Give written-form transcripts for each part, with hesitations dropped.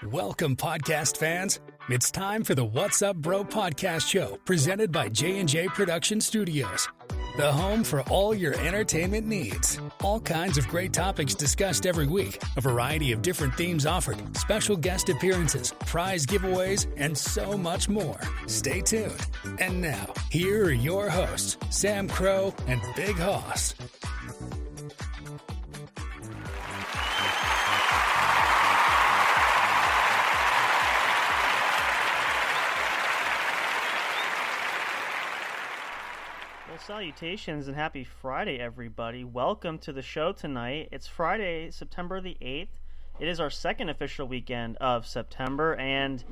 Welcome, podcast fans. It's time for the What's Up Bro podcast show, presented by J&J Production Studios, the home for all your entertainment needs. All kinds of great topics discussed every week, a variety of different themes offered, special guest appearances, prize giveaways, and so much more. Stay tuned. And now, here are your hosts, Sam Crow and Big Hoss. Salutations and happy Friday, everybody. Welcome to the show tonight. It's Friday, September the 8th. It is our second official weekend of September and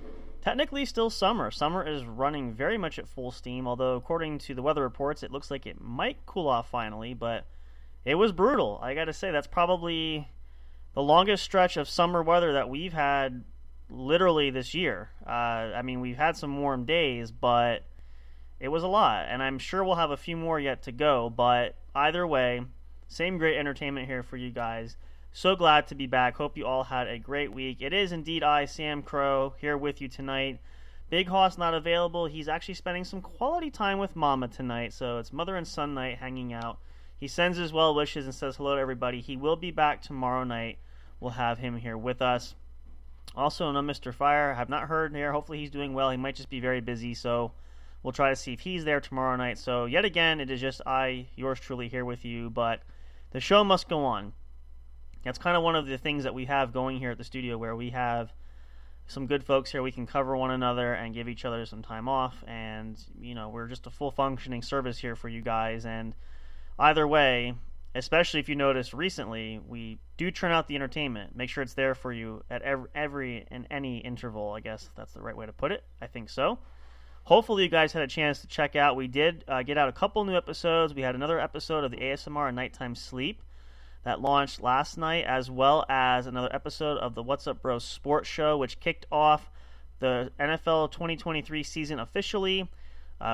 technically still summer. Summer is running very much at full steam, although according to the weather reports, it looks like it might cool off finally, but it was brutal. I gotta say, that's probably the longest stretch of summer weather that we've had literally this year. We've had some warm days, but it was a lot, and I'm sure we'll have a few more yet to go, but either way, same great entertainment here for you guys. So glad to be back. Hope you all had a great week. It is indeed I, Sam Crow, here with you tonight. Big Hoss not available. He's actually spending some quality time with Mama tonight, so it's mother and son night hanging out. He sends his well wishes and says hello to everybody. He will be back tomorrow night. We'll have him here with us. Also, no Mr. Fire. I have not heard here. Hopefully he's doing well. He might just be very busy, so we'll try to see if he's there tomorrow night. So yet again, it is just I, yours truly, here with you. But the show must go on. That's kind of one of the things that we have going here at the studio, where we have some good folks here. We can cover one another and give each other some time off. And, we're just a full functioning service here for you guys. And either way, especially if you noticed recently, we do turn out the entertainment. Make sure it's there for you at any interval. I guess that's the right way to put it. I think so. Hopefully you guys had a chance to check out. We did get out a couple new episodes. We had another episode of the ASMR and Nighttime Sleep that launched last night, as well as another episode of the What's Up Bro Sports Show, which kicked off the NFL 2023 season officially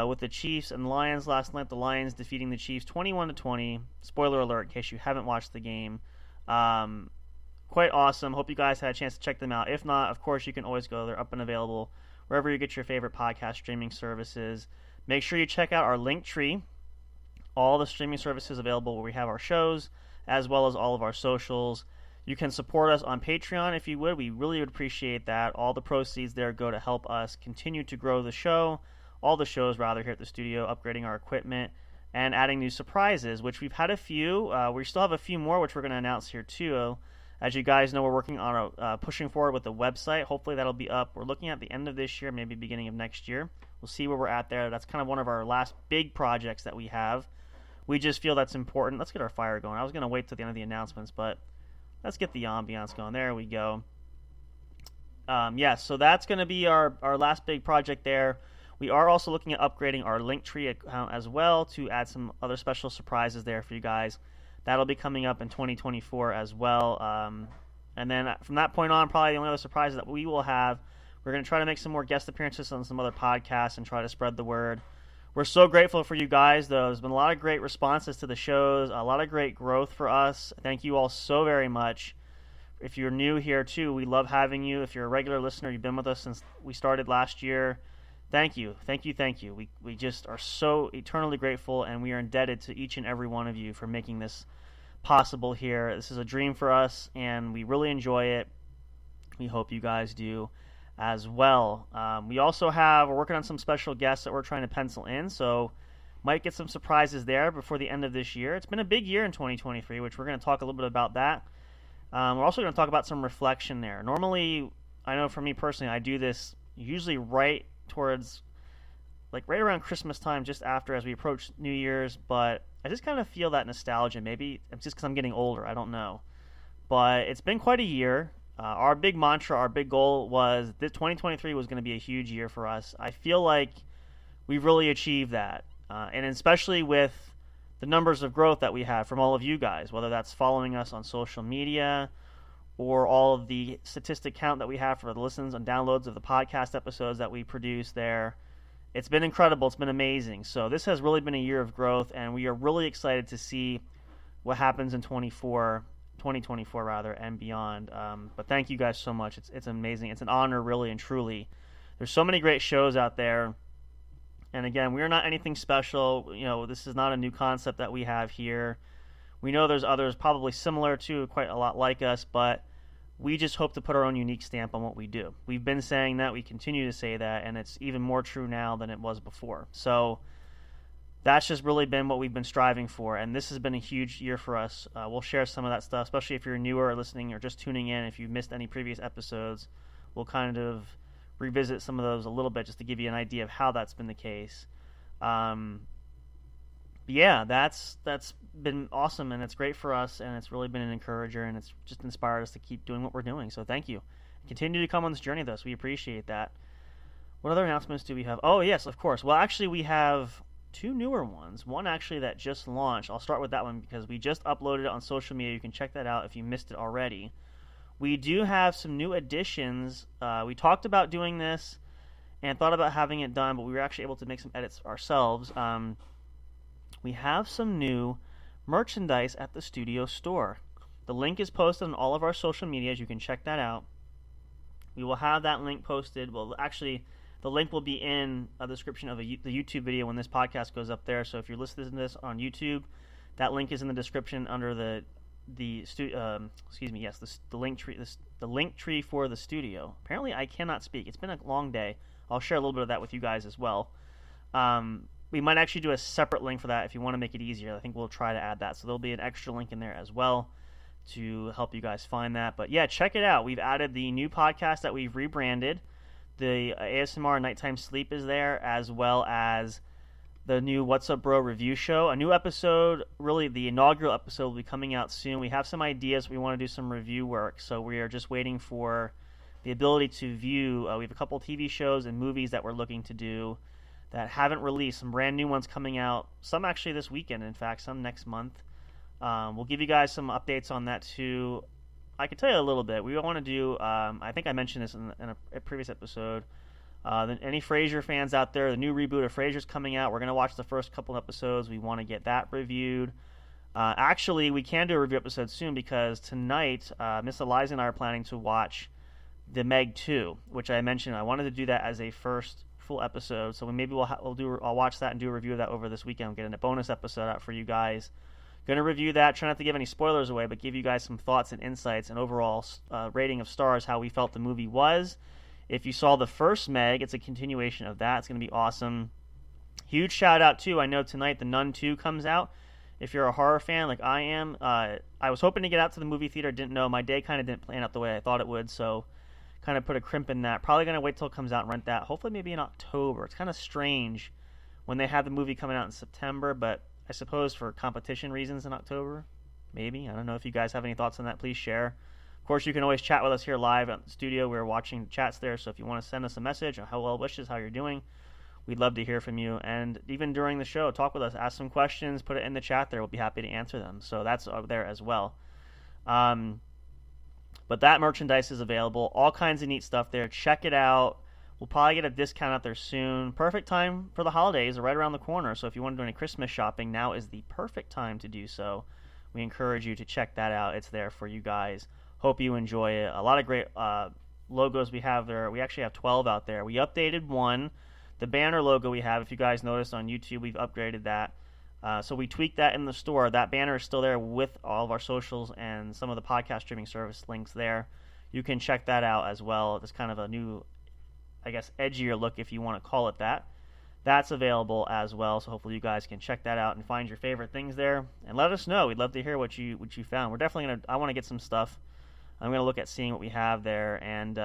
with the Chiefs and Lions last night. The Lions defeating the Chiefs 21-20. Spoiler alert in case you haven't watched the game. Quite awesome. Hope you guys had a chance to check them out. If not, of course, you can always go. They're up and available wherever you get your favorite podcast streaming services. Make sure you check out our Linktree, all the streaming services available where we have our shows, as well as all of our socials. You can support us on Patreon if you would. We really would appreciate that. All the proceeds there go to help us continue to grow the show, all the shows rather, here at the studio, upgrading our equipment, and adding new surprises, which we've had a few. We still have a few more, which we're going to announce here too. As you guys know, we're working on pushing forward with the website. Hopefully that'll be up. We're looking at the end of this year, maybe beginning of next year. We'll see where we're at there. That's kind of one of our last big projects that we have. We just feel that's important. Let's get our fire going. I was going to wait till the end of the announcements, but let's get the ambiance going. There we go. So that's going to be our last big project there. We are also looking at upgrading our Linktree account as well to add some other special surprises there for you guys. That'll be coming up in 2024 as well. And then from that point on, probably the only other surprises that we will have, we're going to try to make some more guest appearances on some other podcasts and try to spread the word. We're so grateful for you guys, though. There's been a lot of great responses to the shows, a lot of great growth for us. Thank you all so very much. If you're new here, too, we love having you. If you're a regular listener, you've been with us since we started last year, thank you. Thank you, thank you. We just are so eternally grateful, and we are indebted to each and every one of you for making this possible here. This is a dream for us, and we really enjoy it. We hope you guys do as well. We're working on some special guests that we're trying to pencil in, so might get some surprises there before the end of this year. It's been a big year in 2023, which we're going to talk a little bit about that. We're also going to talk about some reflection there. Normally, I know for me personally, I do this usually right around Christmas time, just after, as we approach New Year's, but I just kind of feel that nostalgia. Maybe it's just because I'm getting older. I don't know. But it's been quite a year. Our big mantra, our big goal was that 2023 was going to be a huge year for us. I feel like we've really achieved that. And especially with the numbers of growth that we have from all of you guys, whether that's following us on social media or all of the statistic count that we have for the listens and downloads of the podcast episodes that we produce there. It's been incredible. It's been amazing. So this has really been a year of growth, and we are really excited to see what happens in 2024. 2024 rather, and beyond. But thank you guys so much. It's amazing. It's an honor, really and truly. There's so many great shows out there. And again, we are not anything special. This is not a new concept that we have here. We know there's others probably similar to, quite a lot like us, but we just hope to put our own unique stamp on what we do. We've been saying that, we continue to say that, and it's even more true now than it was before. So that's just really been what we've been striving for, and this has been a huge year for us. We'll share some of that stuff, especially if you're newer or listening or just tuning in. If you missed any previous episodes, we'll kind of revisit some of those a little bit just to give you an idea of how that's been the case. But yeah, that's been awesome, and it's great for us, and it's really been an encourager, and it's just inspired us to keep doing what we're doing. So thank you. Continue to come on this journey with us. We appreciate that. What other announcements do we have? Oh, yes, of course. Well, actually, we have two newer ones. One actually that just launched. I'll start with that one because we just uploaded it on social media. You can check that out if you missed it already. We do have some new additions. We talked about doing this and thought about having it done, but we were actually able to make some edits ourselves. We have some new merchandise at the studio store. The link is posted on all of our social medias. You can check that out. We will have that link posted. Well, actually, the link will be in the description of the YouTube video when this podcast goes up there. So if you're listening to this on YouTube, that link is in the description under the link tree for the studio. Apparently, I cannot speak. It's been a long day. I'll share a little bit of that with you guys as well. We might actually do a separate link for that if you want to make it easier. I think we'll try to add that. So there'll be an extra link in there as well to help you guys find that. But yeah, check it out. We've added the new podcast that we've rebranded. The ASMR Nighttime Sleep is there, as well as the new What's Up Bro review show. A new episode, really the inaugural episode, will be coming out soon. We have some ideas. We want to do some review work. So we are just waiting for the ability to view. We have a couple TV shows and movies that we're looking to do that haven't released. Some brand new ones coming out. Some actually this weekend, in fact. Some next month. We'll give you guys some updates on that too. I can tell you a little bit. We want to do, I think I mentioned this in a previous episode, any Frasier fans out there, the new reboot of Frasier's coming out. We're going to watch the first couple episodes. We want to get that reviewed. Actually, we can do a review episode soon because tonight, Miss Eliza and I are planning to watch The Meg 2, which I mentioned. I wanted to do that as a first full episode, so maybe I'll watch that and do a review of that over this weekend. Get a bonus episode out for you guys. Going to review that. Try not to give any spoilers away, but give you guys some thoughts and insights and overall rating of stars, how we felt the movie was. If you saw the first Meg, it's a continuation of that. It's going to be awesome. Huge shout out too. I know tonight The Nun 2 comes out. If you're a horror fan like I am, I was hoping to get out to the movie theater. Didn't know. My day kind of didn't plan out the way I thought it would, so kind of put a crimp in that. Probably going to wait till it comes out and rent that. Hopefully maybe in October. It's kind of strange when they have the movie coming out in September, but I suppose for competition reasons in October. Maybe. I don't know if you guys have any thoughts on that. Please share. Of course, you can always chat with us here live at the studio. We're watching chats there, so if you want to send us a message or how well wishes, how you're doing, we'd love to hear from you. And even during the show, talk with us. Ask some questions. Put it in the chat there. We'll be happy to answer them. So that's there as well. But that merchandise is available. All kinds of neat stuff there. Check it out. We'll probably get a discount out there soon. Perfect time for the holidays. They're right around the corner. So if you want to do any Christmas shopping, now is the perfect time to do so. We encourage you to check that out. It's there for you guys. Hope you enjoy it. A lot of great logos we have there. We actually have 12 out there. We updated one. The banner logo we have, if you guys noticed on YouTube, we've upgraded that. So we tweaked that in the store. That banner is still there with all of our socials and some of the podcast streaming service links there. You can check that out as well. It's kind of a new, I guess, edgier look if you want to call it that. That's available as well. So hopefully you guys can check that out and find your favorite things there and let us know. We'd love to hear what you found. We're definitely I want to get some stuff. I'm gonna look at seeing what we have there, and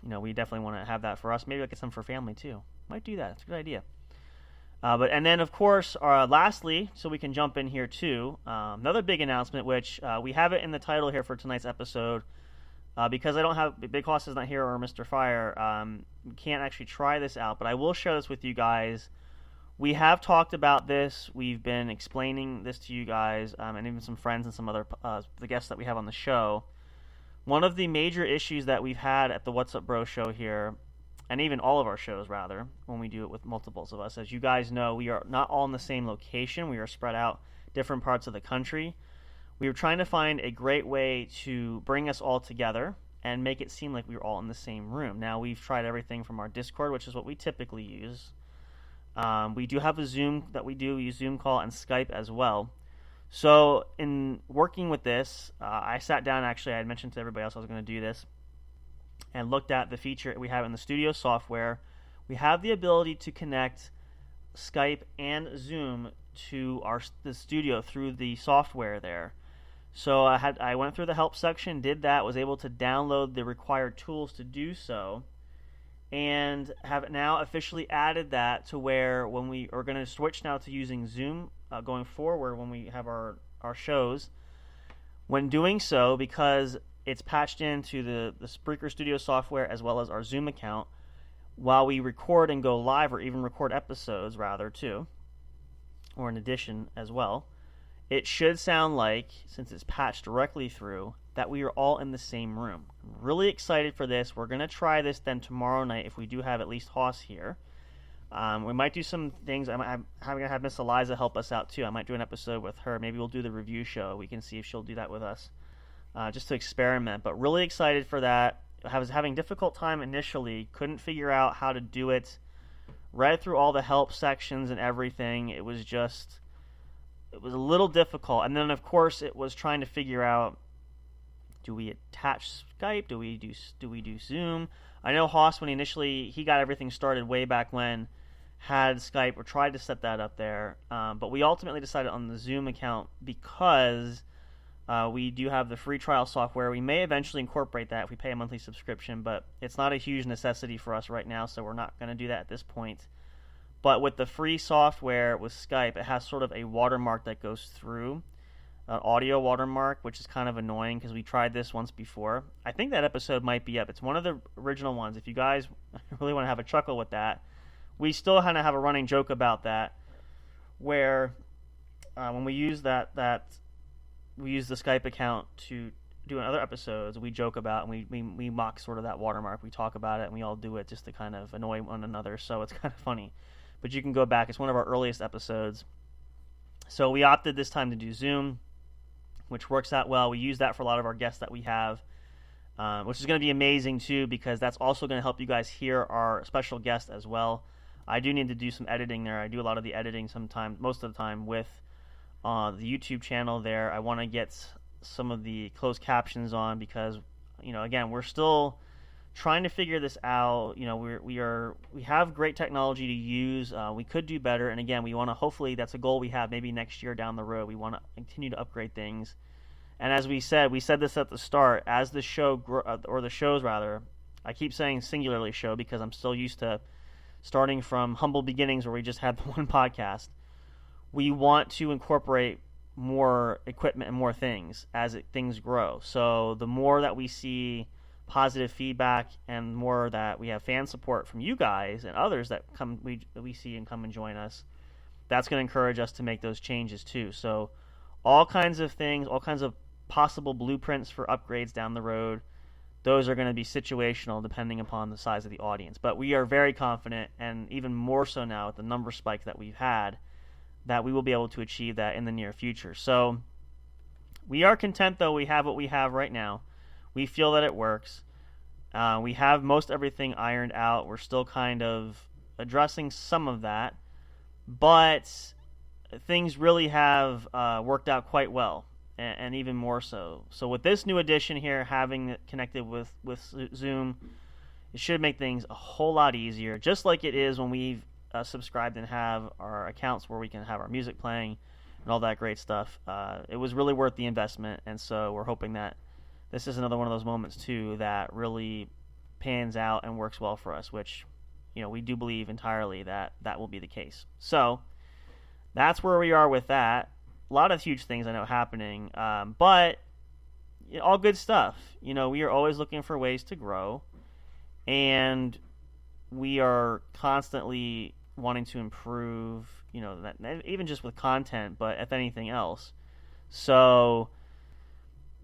we definitely want to have that for us. Maybe I'll get some for family too. Might do that. It's a good idea. And then, of course, lastly, so we can jump in here too, another big announcement, which we have it in the title here for tonight's episode. Because I don't have Big Hoss is not here or Mr. Fire, we can't actually try this out. But I will share this with you guys. We have talked about this. We've been explaining this to you guys, and even some friends and some other the guests that we have on the show. One of the major issues that we've had at the What's Up Bro show here, and even all of our shows, rather, when we do it with multiples of us, as you guys know, we are not all in the same location. We are spread out different parts of the country. we were trying to find a great way to bring us all together and make it seem like we were all in the same room. Now, we've tried everything from our Discord, which is what we typically use. We do have a Zoom that we use Zoom call, and Skype as well. So in working with this, I sat down, actually, I had mentioned to everybody else I was going to do this, and looked at the feature we have in the studio software. We have the ability to connect Skype and Zoom to the studio through the software there. So I went through the help section, did that, was able to download the required tools to do so, and have now officially added that to where when we are going to switch now to using Zoom going forward when we have our shows. When doing so, because it's patched into the Spreaker Studio software as well as our Zoom account, while we record and go live, or even record episodes rather too, or in addition as well, it should sound like, since it's patched directly through, that we are all in the same room. I'm really excited for this. We're going to try this then tomorrow night if we do have at least Hoss here. We might do some things. I'm going to have Miss Eliza help us out too. I might do an episode with her. Maybe we'll do the review show. We can see if she'll do that with us, just to experiment. But really excited for that. I was having a difficult time initially. Couldn't figure out how to do it. Read through all the help sections and everything. It was a little difficult. And then, of course, it was trying to figure out, do we attach Skype? Do we do Zoom? I know Hoss, when he got everything started way back when, had Skype or tried to set that up there. But we ultimately decided on the Zoom account because we do have the free trial software. We may eventually incorporate that if we pay a monthly subscription, but it's not a huge necessity for us right now, so we're not going to do that at this point. But with the free software with Skype, it has sort of a watermark that goes through, an audio watermark, which is kind of annoying because we tried this once before. I think that episode might be up. It's one of the original ones. If you guys really want to have a chuckle with that, we still kind of have a running joke about that, where when we use we use the Skype account to do other episodes, we joke about and we mock sort of that watermark. We talk about it and we all do it just to kind of annoy one another, so it's kind of funny. But you can go back. It's one of our earliest episodes. So we opted this time to do Zoom, which works out well. We use that for a lot of our guests that we have, which is going to be amazing too, because that's also going to help you guys hear our special guest as well. I do need to do some editing there. I do a lot of the editing sometimes, most of the time, with the YouTube channel there. I want to get some of the closed captions on because, again, we're still trying to figure this out. We have great technology to use. We could do better, and again, we want to, hopefully that's a goal we have maybe next year down the road. We want to continue to upgrade things. And as we said this at the start, as the show or the shows rather, I keep saying singularly show because I'm still used to starting from humble beginnings where we just had the one podcast. We want to incorporate more equipment and more things as things grow. So the more that we see positive feedback and more that we have fan support from you guys and others that we see and come and join us, that's going to encourage us to make those changes too. So all kinds of things, all kinds of possible blueprints for upgrades down the road, those are going to be situational depending upon the size of the audience. But we are very confident, and even more so now with the number spike that we've had, that we will be able to achieve that in the near future. So we are content, though. We have what we have right now. We feel that it works. We have most everything ironed out. We're still kind of addressing some of that, but things really have worked out quite well, and even more so. So with this new addition here, having it connected with Zoom, it should make things a whole lot easier, just like it is when we've subscribed and have our accounts where we can have our music playing and all that great stuff. It was really worth the investment, and so we're hoping that this is another one of those moments too that really pans out and works well for us, which we do believe entirely that will be the case. So that's where we are with that. A lot of huge things I know happening, but all good stuff. We are always looking for ways to grow, and we are constantly wanting to improve, that, even just with content, but if anything else. So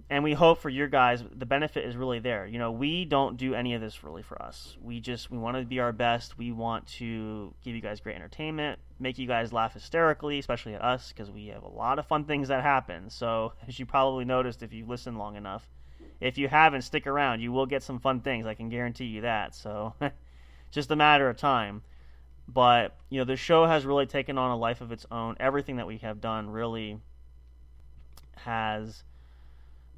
And we hope for your guys, the benefit is really there. We don't do any of this really for us. We want to be our best. We want to give you guys great entertainment, make you guys laugh hysterically, especially at us, because we have a lot of fun things that happen. So, as you probably noticed if you listen long enough, if you haven't, stick around. You will get some fun things. I can guarantee you that. So, just a matter of time. But, the show has really taken on a life of its own. Everything that we have done really has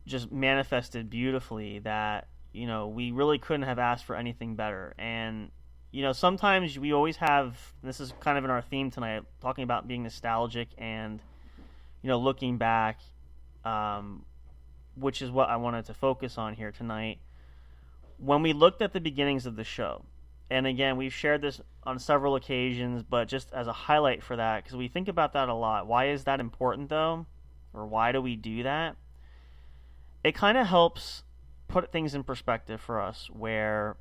just manifested beautifully that, we really couldn't have asked for anything better. And, sometimes we always have, this is kind of in our theme tonight, talking about being nostalgic and, looking back, which is what I wanted to focus on here tonight. When we looked at the beginnings of the show, and again, we've shared this on several occasions, but just as a highlight for that, because we think about that a lot. Why is that important, though? Or why do we do that? It kind of helps put things in perspective for us, where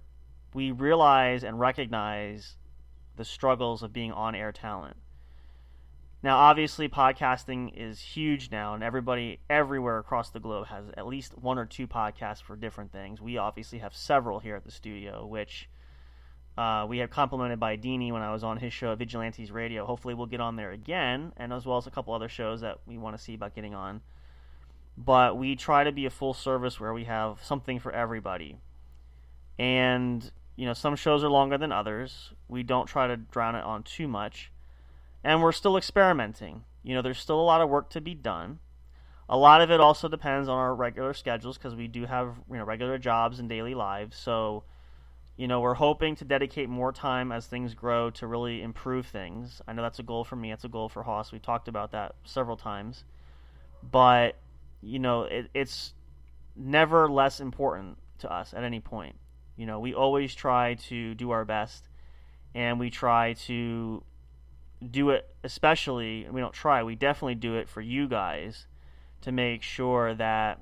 we realize and recognize the struggles of being on-air talent. Now, obviously, podcasting is huge now, and everybody everywhere across the globe has at least one or two podcasts for different things. We obviously have several here at the studio, which we have complimented by Deanie when I was on his show, Vigilantes Radio. Hopefully we'll get on there again, and as well as a couple other shows that we want to see about getting on. But we try to be a full service where we have something for everybody. And, some shows are longer than others. We don't try to drown it on too much. And we're still experimenting. There's still a lot of work to be done. A lot of it also depends on our regular schedules, because we do have, regular jobs and daily lives. So, we're hoping to dedicate more time as things grow to really improve things. I know that's a goal for me. It's a goal for Haas. We talked about that several times. But, it's never less important to us at any point. We always try to do our best, and we try to do it, especially, we don't try, we definitely do it for you guys, to make sure that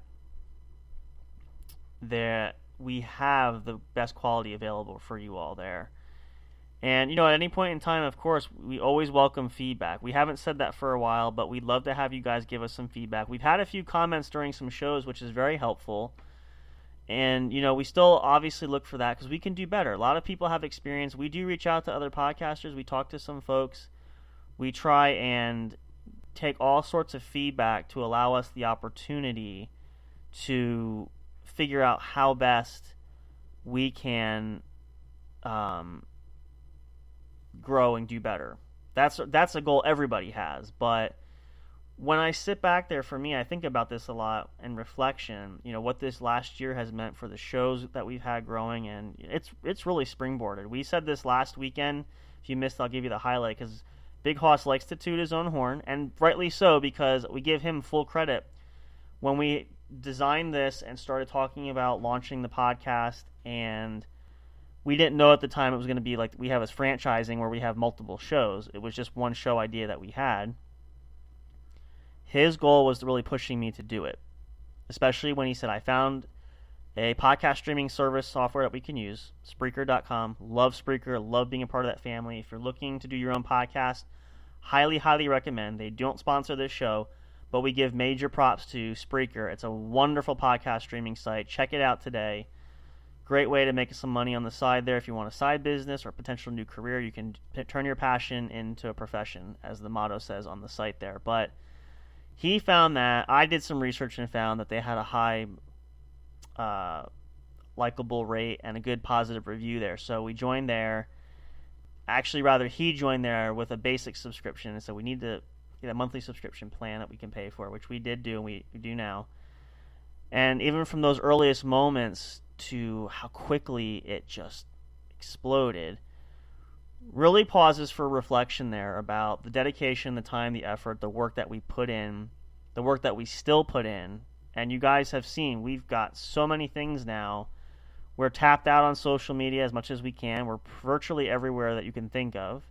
we have the best quality available for you all there. And, at any point in time, of course, we always welcome feedback. We haven't said that for a while, but we'd love to have you guys give us some feedback. We've had a few comments during some shows, which is very helpful. And, we still obviously look for that, because we can do better. A lot of people have experience. We do reach out to other podcasters. We talk to some folks. We try and take all sorts of feedback to allow us the opportunity to figure out how best we can grow and do better. That's a goal everybody has. But when I sit back there, for me, I think about this a lot in reflection. What this last year has meant for the shows that we've had growing, and it's really springboarded. We said this last weekend. If you missed, I'll give you the highlight, because Big Hoss likes to toot his own horn, and rightly so, because we give him full credit. When we designed this and started talking about launching the podcast, and we didn't know at the time it was going to be like we have this franchising where we have multiple shows. It was just one show idea that we had. His goal was really pushing me to do it, especially when he said, I found a podcast streaming service software that we can use, Spreaker.com. Love Spreaker, love being a part of that family. If you're looking to do your own podcast, highly, highly recommend. They don't sponsor this show, but we give major props to Spreaker. It's a wonderful podcast streaming site. Check it out today. Great way to make some money on the side there. If you want a side business or a potential new career, you can turn your passion into a profession, as the motto says on the site there. But he found that, I did some research and found that they had a high likable rate and a good positive review there. So we joined there. Actually, rather, he joined there with a basic subscription, and so we need to get a monthly subscription plan that we can pay for, which we did do, and we do now. And even from those earliest moments to how quickly it just exploded, really pauses for reflection there about the dedication, the time, the effort, the work that we put in, the work that we still put in. And you guys have seen, we've got so many things now. We're tapped out on social media as much as we can. We're virtually everywhere that you can think of.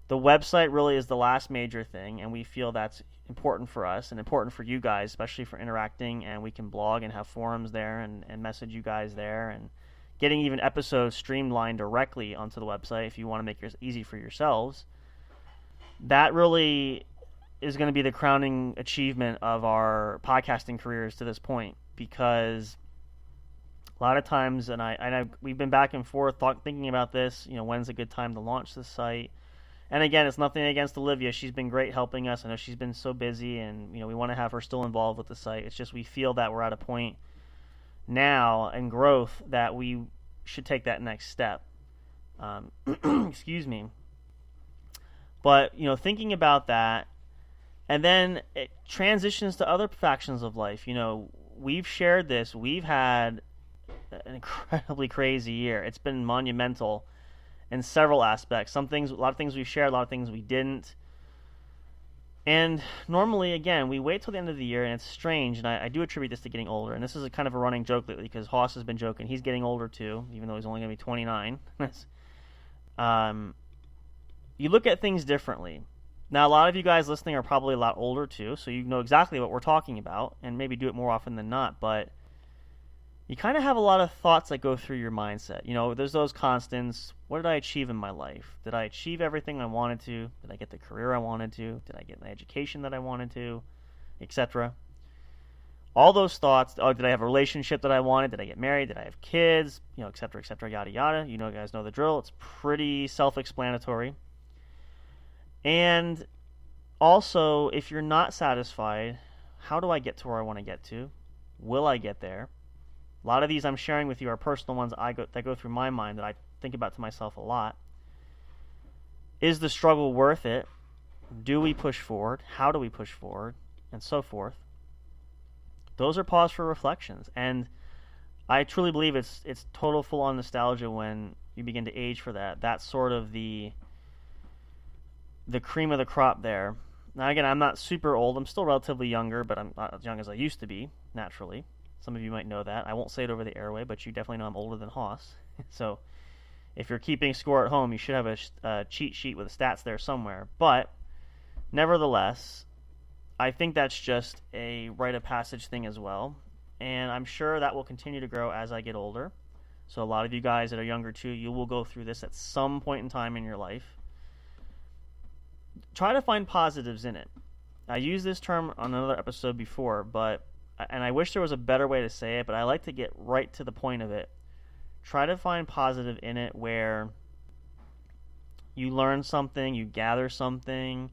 The website really is the last major thing, and we feel that's important for us and important for you guys, especially for interacting, and we can blog and have forums there and message you guys there, and getting even episodes streamlined directly onto the website if you want to make it easy for yourselves. That really is going to be the crowning achievement of our podcasting careers to this point, because a lot of times, and we've been back and forth thinking about this, when's a good time to launch this site. And again, it's nothing against Olivia. She's been great helping us. I know she's been so busy, and we want to have her still involved with the site. It's just we feel that we're at a point now in growth that we should take that next step. Excuse me. But, thinking about that, and then it transitions to other factions of life. We've shared this. We've had an incredibly crazy year. It's been monumental in several aspects. A lot of things we shared, a lot of things we didn't. And normally, again, we wait till the end of the year, and it's strange, and I do attribute this to getting older. And this is a kind of a running joke lately, because Haas has been joking. He's getting older, too, even though he's only going to be 29. You look at things differently. Now, a lot of you guys listening are probably a lot older, too, so you know exactly what we're talking about, and maybe do it more often than not. But you kind of have a lot of thoughts that go through your mindset. There's those constants. What did I achieve in my life? Did I achieve everything I wanted to? Did I get the career I wanted to? Did I get the education that I wanted to? Etc. All those thoughts. Oh, did I have a relationship that I wanted? Did I get married? Did I have kids? Etc., etc., yada, yada. You guys know the drill. It's pretty self-explanatory. And also, if you're not satisfied, how do I get to where I want to get to? Will I get there? A lot of these I'm sharing with you are personal ones that go through my mind that I think about to myself a lot. Is the struggle worth it? Do we push forward? How do we push forward? And so forth. Those are pause for reflections. And I truly believe it's total full-on nostalgia when you begin to age for that. That's sort of the cream of the crop there. Now, again, I'm not super old. I'm still relatively younger, but I'm not as young as I used to be, naturally. Some of you might know that. I won't say it over the airway, but you definitely know I'm older than Haas. So if you're keeping score at home, you should have a cheat sheet with the stats there somewhere. But nevertheless, I think that's just a rite of passage thing as well. And I'm sure that will continue to grow as I get older. So a lot of you guys that are younger too, you will go through this at some point in time in your life. Try to find positives in it. I used this term on another episode before, and I wish there was a better way to say it, but I like to get right to the point of it. Try to find positive in it where you learn something, you gather something.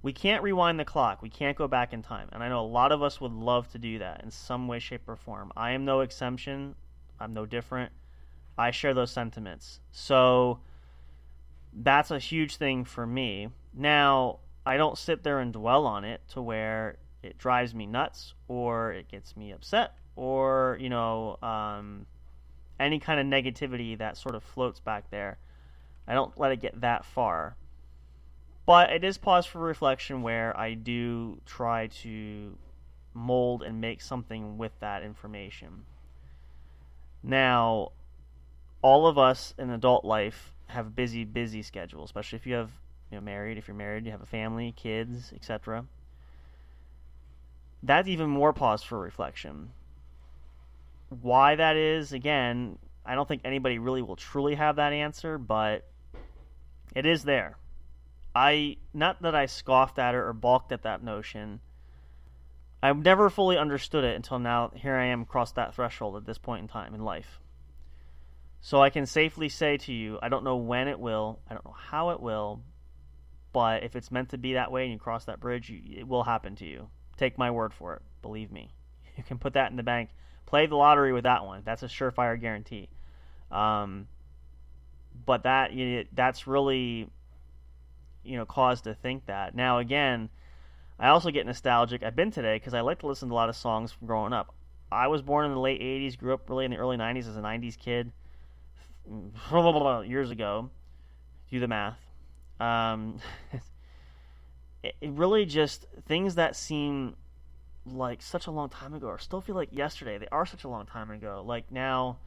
We can't rewind the clock. We can't go back in time. And I know a lot of us would love to do that in some way, shape, or form. I am no exception. I'm no different. I share those sentiments. So that's a huge thing for me. Now, I don't sit there and dwell on it to where it drives me nuts or it gets me upset or, any kind of negativity that sort of floats back there. I don't let it get that far. But it is pause for reflection where I do try to mold and make something with that information. Now, all of us in adult life have busy schedules, especially if you have, married. If you're married, you have a family, kids, etc. That's even more pause for reflection. Why that is, again, I don't think anybody really will truly have that answer, but it is there. Not that I scoffed at it or balked at that notion. I've never fully understood it until now. Here I am across that threshold at this point in time in life. So I can safely say to you, I don't know when it will, I don't know how it will, but if it's meant to be that way and you cross that bridge, it will happen to you. Take my word for it. Believe me. You can put that in the bank. Play the lottery with that one. That's a surefire guarantee. But that's really, cause to think that. Now, again, I also get nostalgic. I've been today because I like to listen to a lot of songs from growing up. I was born in the late 80s, grew up really in the early 90s as a 90s kid. Years ago. Do the math. It really just, things that seem like such a long time ago or still feel like yesterday, they are such a long time ago. Like now,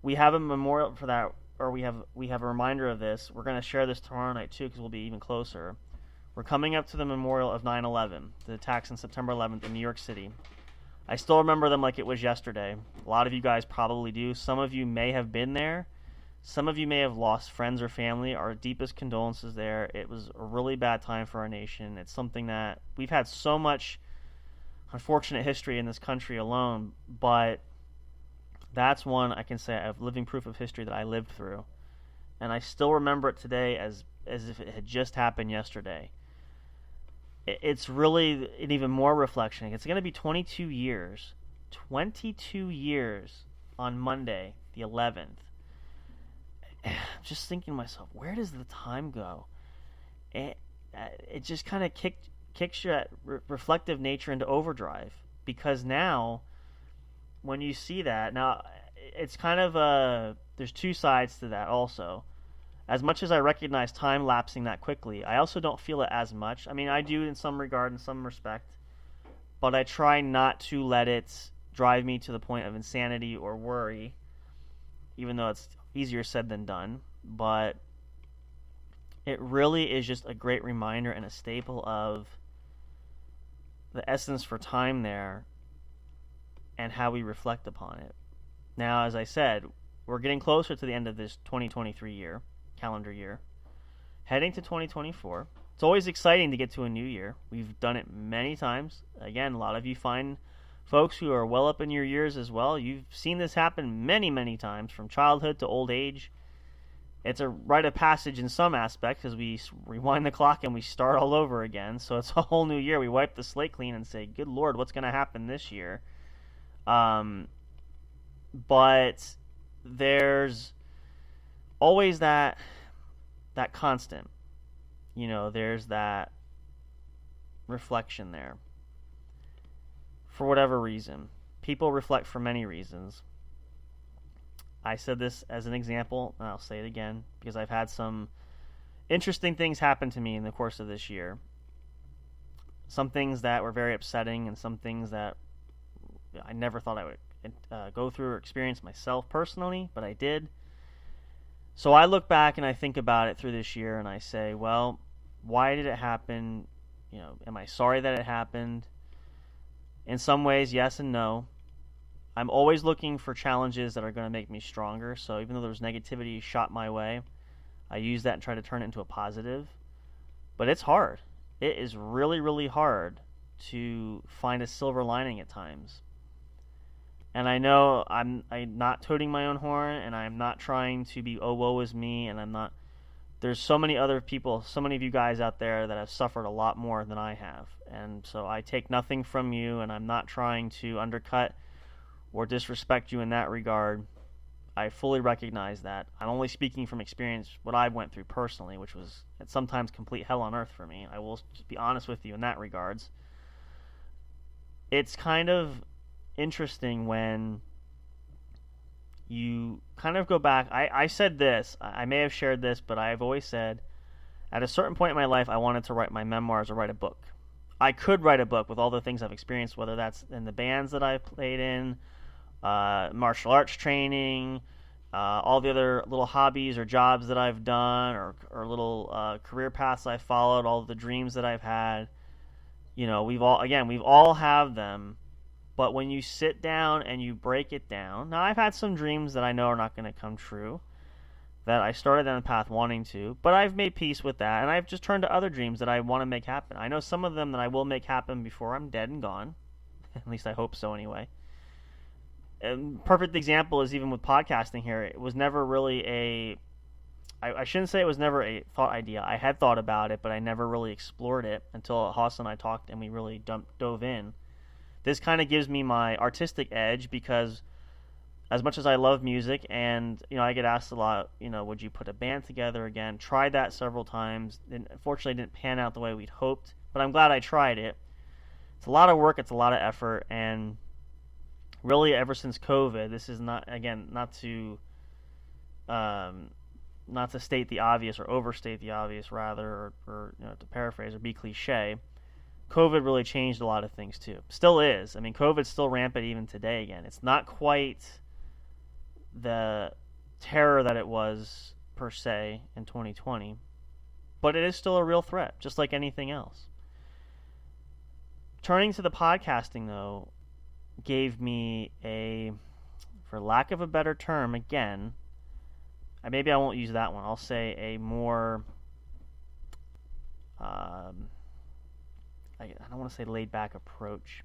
we have a memorial for that, or we have a reminder of this. We're going to share this tomorrow night too because we'll be even closer. We're coming up to the memorial of 9/11, the attacks on September 11th in New York City. I still remember them like it was yesterday. A lot of you guys probably do. Some of you may have been there. Some of you may have lost friends or family. Our deepest condolences there. It was a really bad time for our nation. It's something that we've had so much unfortunate history in this country alone, but that's one I can say I have living proof of history that I lived through. And I still remember it today as if it had just happened yesterday. It's really an even more reflection. It's going to be 22 years. 22 years on Monday, the 11th. I'm just thinking to myself, where does the time go? It just kind of kicks your reflective nature into overdrive, because now when you see that, now it's kind of there's two sides to that also. As much as I recognize time lapsing that quickly, I also don't feel it as much. I mean, I do in some regard, in some respect, but I try not to let it drive me to the point of insanity or worry, even though it's easier said than done. But it really is just a great reminder and a staple of the essence for time there and how we reflect upon it. Now, as I said, we're getting closer to the end of this 2023 calendar year, heading to 2024. It's always exciting to get to a new year. We've done it many times. Again, a lot of you find folks who are well up in your years as well. You've seen this happen many, many times, from childhood to old age. It's a rite of passage in some aspects, as we rewind the clock and we start all over again. So it's a whole new year. We wipe the slate clean and say, good Lord, what's going to happen this year? But there's always that constant. You know, there's that reflection there. For whatever reason. People reflect for many reasons. I said this as an example, and I'll say it again, because I've had some interesting things happen to me in the course of this year. Some things that were very upsetting, and some things that I never thought I would go through or experience myself personally, but I did. So I look back and I think about it through this year, and I say, well, why did it happen? You know, am I sorry that it happened? In some ways, yes and no. I'm always looking for challenges that are going to make me stronger. So even though there's negativity shot my way, I use that and try to turn it into a positive. But it's hard. It is really, really hard to find a silver lining at times. And I know I'm not toting my own horn, and I'm not trying to be, oh, woe is me, and I'm not. There's so many other people, so many of you guys out there that have suffered a lot more than I have. And so I take nothing from you, and I'm not trying to undercut or disrespect you in that regard. I fully recognize that. I'm only speaking from experience, what I went through personally, which was at sometimes complete hell on earth for me. I will just be honest with you in that regards. It's kind of interesting when you kind of go back. I said this, I may have shared this, but I've always said at a certain point in my life I wanted to write my memoirs or write a book. I could write a book with all the things I've experienced, whether that's in the bands that I've played in, martial arts training, all the other little hobbies or jobs that I've done, or little career paths I've followed, all the dreams that I've had. You know, we've all have them. But when you sit down and you break it down, now I've had some dreams that I know are not going to come true, that I started down the path wanting to, but I've made peace with that, and I've just turned to other dreams that I want to make happen. I know some of them that I will make happen before I'm dead and gone. At least I hope so anyway. And perfect example is even with podcasting here. It was never really I shouldn't say it was never a thought idea. I had thought about it, but I never really explored it until Haas and I talked and we really dove in. This kind of gives me my artistic edge, because as much as I love music, and I get asked a lot, would you put a band together again? Tried that several times. Unfortunately, it didn't pan out the way we'd hoped, but I'm glad I tried it. It's a lot of work, it's a lot of effort, and really ever since COVID, this is not to state the obvious or overstate the obvious, rather, or to paraphrase or be cliche. COVID really changed a lot of things too. Still is. I mean, COVID's still rampant even today again. It's not quite the terror that it was per se in 2020, but it is still a real threat, just like anything else. Turning to the podcasting, though, gave me for lack of a better term, again, maybe I won't use that one. I'll say a more, I don't want to say laid back approach.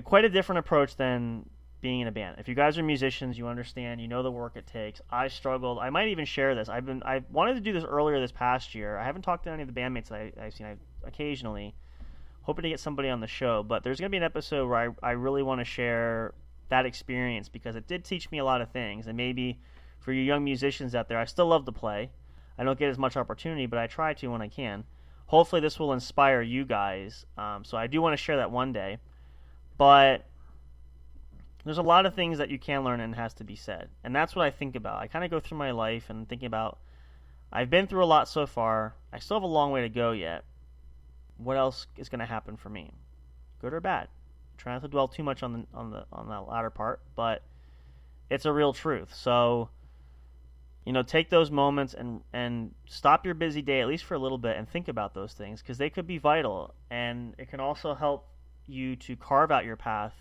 Quite a different approach than being in a band. If you guys are musicians, you understand, you know the work it takes. I struggled. I might even share this. I wanted to do this earlier this past year. I haven't talked to any of the bandmates that I've seen occasionally, hoping to get somebody on the show. But there's going to be an episode where I really want to share that experience, because it did teach me a lot of things. And maybe for you young musicians out there, I still love to play. I don't get as much opportunity, but I try to when I can. Hopefully this will inspire you guys. So I do want to share that one day. But there's a lot of things that you can learn and has to be said. And that's what I think about. I kind of go through my life and thinking about, I've been through a lot so far. I still have a long way to go yet. What else is going to happen for me? Good or bad? Try not to dwell too much on that latter part, but it's a real truth. So, take those moments and stop your busy day, at least for a little bit, and think about those things, because they could be vital, and it can also help you to carve out your path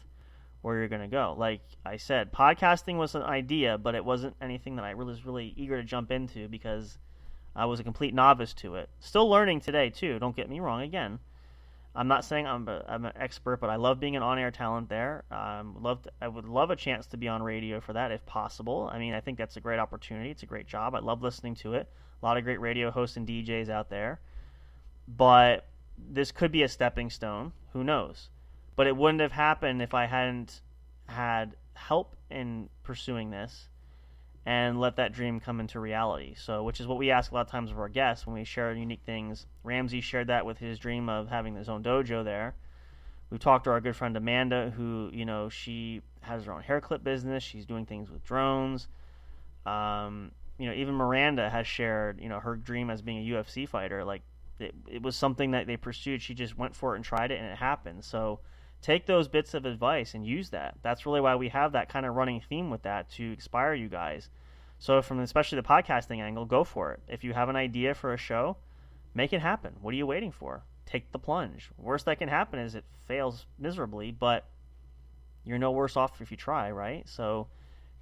where you're going to go. Like I said, podcasting was an idea, but it wasn't anything that I was really eager to jump into, because I was a complete novice to it. Still learning today too, don't get me wrong. Again, I'm not saying I'm an expert, but I love being an on-air talent there. I would love a chance to be on radio for that if possible. I mean, I think that's a great opportunity. It's a great job. I love listening to it. A lot of great radio hosts and DJs out there. But this could be a stepping stone. Who knows? But it wouldn't have happened if I hadn't had help in pursuing this and let that dream come into reality. So, which is what we ask a lot of times of our guests when we share unique things. Ramsey shared that with his dream of having his own dojo there. We've talked to our good friend Amanda, who, she has her own hair clip business. She's doing things with drones. Even Miranda has shared, her dream as being a UFC fighter. Like, it was something that they pursued. She just went for it and tried it, and it happened. So take those bits of advice and use that. That's really why we have that kind of running theme with that, to inspire you guys. So from especially the podcasting angle, go for it. If you have an idea for a show, make it happen. What are you waiting for? Take the plunge. Worst that can happen is it fails miserably, but you're no worse off if you try, right? So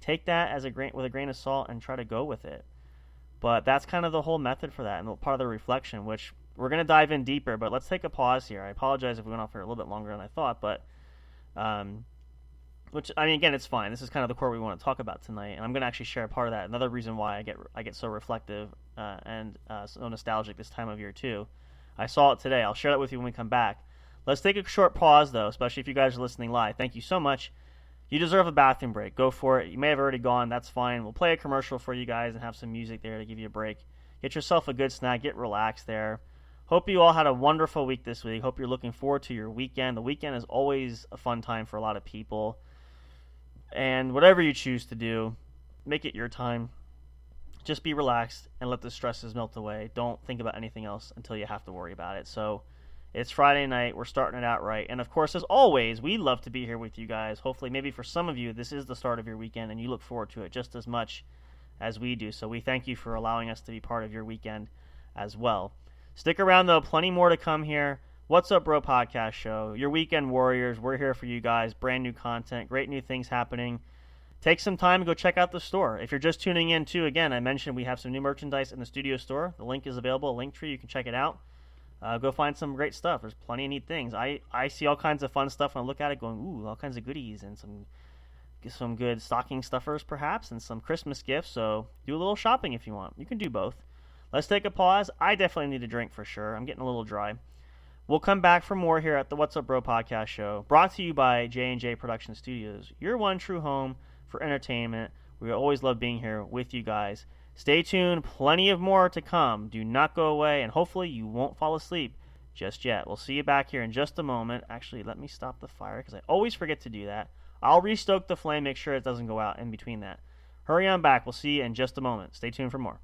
take that with a grain of salt and try to go with it. But that's kind of the whole method for that, and part of the reflection, which we're going to dive in deeper, but let's take a pause here. I apologize if we went off for a little bit longer than I thought, but again, it's fine. This is kind of the core we want to talk about tonight, and I'm going to actually share a part of that. Another reason why I get so reflective and so nostalgic this time of year too. I saw it today. I'll share that with you when we come back. Let's take a short pause, though, especially if you guys are listening live. Thank you so much. You deserve a bathroom break. Go for it. You may have already gone. That's fine. We'll play a commercial for you guys and have some music there to give you a break. Get yourself a good snack. Get relaxed there. Hope you all had a wonderful week this week. Hope you're looking forward to your weekend. The weekend is always a fun time for a lot of people. And whatever you choose to do, make it your time. Just be relaxed and let the stresses melt away. Don't think about anything else until you have to worry about it. So it's Friday night. We're starting it out right. And, of course, as always, we love to be here with you guys. Hopefully, maybe for some of you, this is the start of your weekend, and you look forward to it just as much as we do. So we thank you for allowing us to be part of your weekend as well. Stick around, though. Plenty more to come here. What's Up, Bro podcast show. Your weekend warriors. We're here for you guys. Brand new content. Great new things happening. Take some time to go check out the store. If you're just tuning in, too, again, I mentioned we have some new merchandise in the studio store. The link is available, a Linktree. You can check it out. Go find some great stuff. There's plenty of neat things. I see all kinds of fun stuff when I look at it going, ooh, all kinds of goodies and some good stocking stuffers, perhaps, and some Christmas gifts. So do a little shopping if you want. You can do both. Let's take a pause. I definitely need a drink for sure. I'm getting a little dry. We'll come back for more here at the What's Up Bro podcast show, brought to you by J&J Production Studios, your one true home for entertainment. We always love being here with you guys. Stay tuned. Plenty of more to come. Do not go away, and hopefully you won't fall asleep just yet. We'll see you back here in just a moment. Actually, let me stop the fire because I always forget to do that. I'll restoke the flame, make sure it doesn't go out in between that. Hurry on back. We'll see you in just a moment. Stay tuned for more.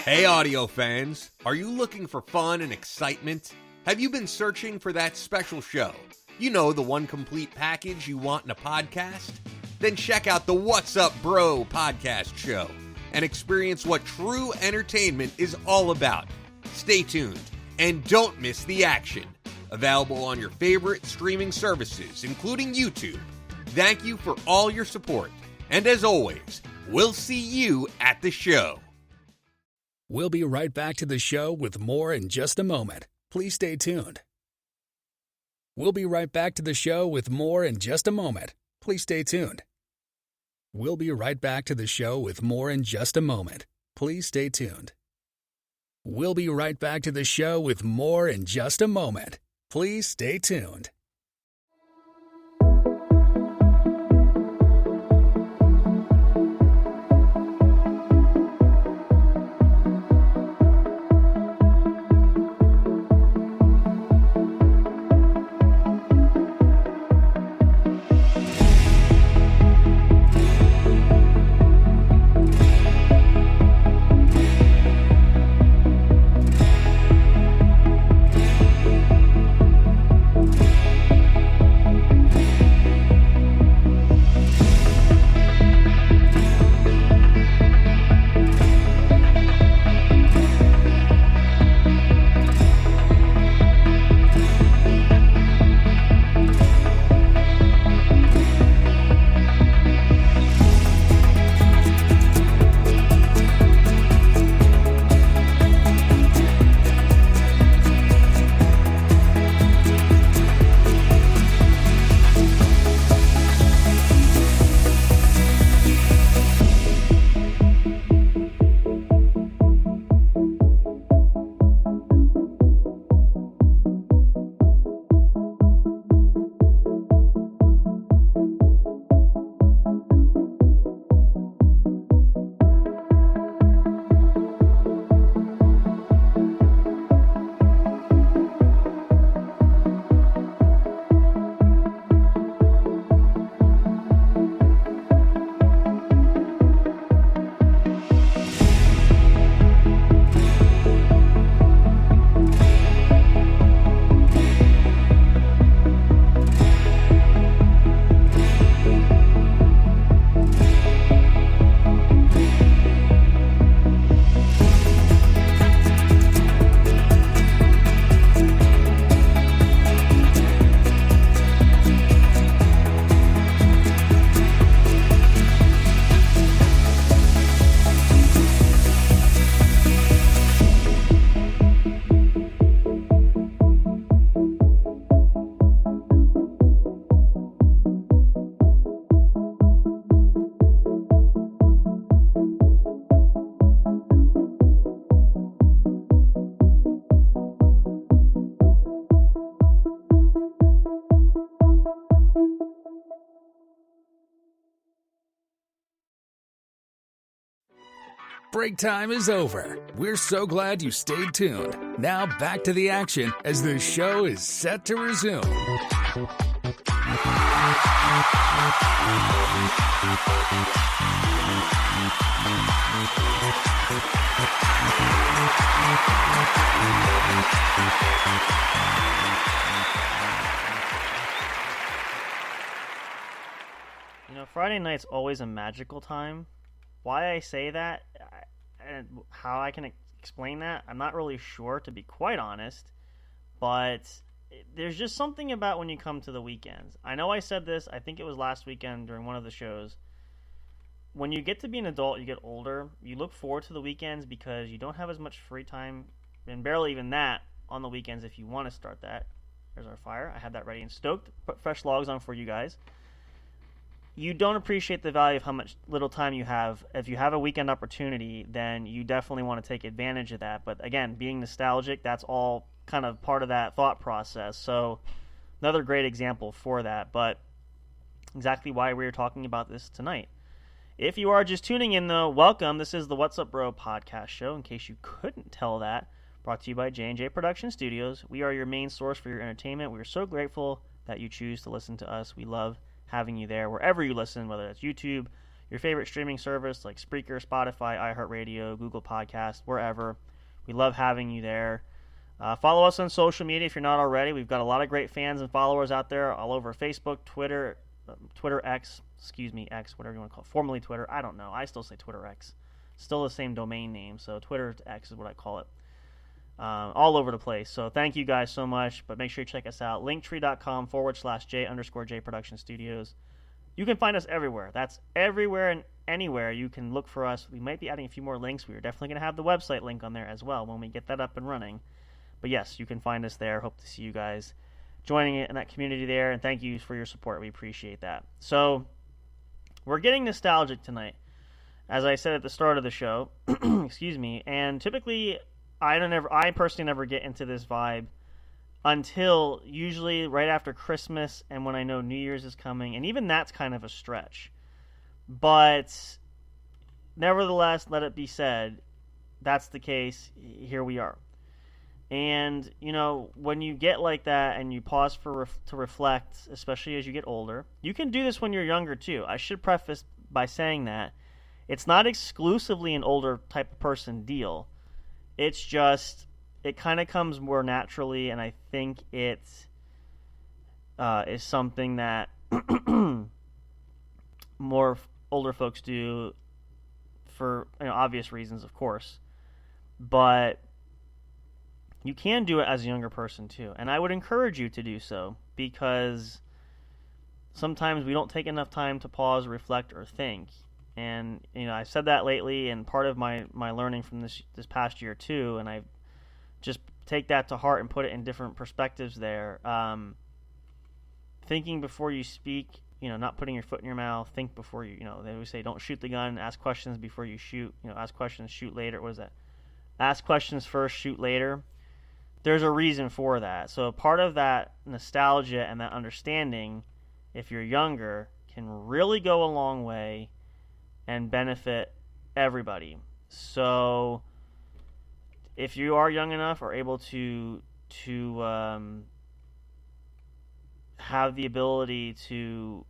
Hey audio fans, are you looking for fun and excitement? Have you been searching for that special show? You know, the one complete package you want in a podcast? Then check out the What's Up Bro podcast show and experience what true entertainment is all about. Stay tuned and don't miss the action. Available on your favorite streaming services, including YouTube. Thank you for all your support. And as always, we'll see you at the show. We'll be right back to the show with more in just a moment. Please stay tuned. We'll be right back to the show with more in just a moment. Please stay tuned. We'll be right back to the show with more in just a moment. Please stay tuned. We'll be right back to the show with more in just a moment. Please stay tuned. Break time is over. We're so glad you stayed tuned. Now back to the action as the show is set to resume. You know, Friday night's always a magical time. Why I say that and how I can explain that, I'm not really sure, to be quite honest. But there's just something about when you come to the weekends. I know I said this, I think it was last weekend during one of the shows. When you get to be an adult, you get older, you look forward to the weekends because you don't have as much free time, and barely even that, on the weekends if you want to start that. There's our fire. I had that ready and stoked. Put fresh logs on for you guys. You don't appreciate the value of how much little time you have. If you have a weekend opportunity, then you definitely want to take advantage of that. But again, being nostalgic, that's all kind of part of that thought process. So another great example for that, but exactly why we're talking about this tonight. If you are just tuning in, though, welcome. This is the What's Up Bro podcast show, in case you couldn't tell that. Brought to you by J&J Production Studios. We are your main source for your entertainment. We are so grateful that you choose to listen to us. We love having you there wherever you listen, whether that's YouTube, your favorite streaming service like Spreaker, Spotify, iHeartRadio, Google Podcast, wherever. We love having you there. Follow us on social media if you're not already. We've got a lot of great fans and followers out there all over Facebook, Twitter, X, whatever you want to call it. Formerly Twitter. I don't know. I still say Twitter X. Still the same domain name, so Twitter X is what I call it. All over the place. So thank you guys so much, but make sure you check us out. Linktree.com/J_J Production Studios. You can find us everywhere. That's everywhere and anywhere you can look for us. We might be adding a few more links. We are definitely going to have the website link on there as well when we get that up and running. But yes, you can find us there. Hope to see you guys joining in that community there, and thank you for your support. We appreciate that. So we're getting nostalgic tonight, as I said at the start of the show. Excuse me. And typically, I personally never get into this vibe until usually right after Christmas and when I know New Year's is coming, and even that's kind of a stretch. But nevertheless, let it be said, that's the case. Here we are. And, you know, when you get like that and you pause to reflect, especially as you get older, you can do this when you're younger too. I should preface by saying that it's not exclusively an older type of person deal. It's just, it kind of comes more naturally, and I think it is something that more older folks do for obvious reasons, of course. But you can do it as a younger person too, and I would encourage you to do so, because sometimes we don't take enough time to pause, reflect, or think. And I've said that lately, and part of my learning from this past year too, and I just take that to heart and put it in different perspectives there. Thinking before you speak, not putting your foot in your mouth. Think before you, they always say don't shoot the gun, ask questions before you shoot. Ask questions, shoot later. What is that? Ask questions first, shoot later. There's a reason for that. So part of that nostalgia and that understanding, if you're younger, can really go a long way and benefit everybody. So if you are young enough or able to have the ability to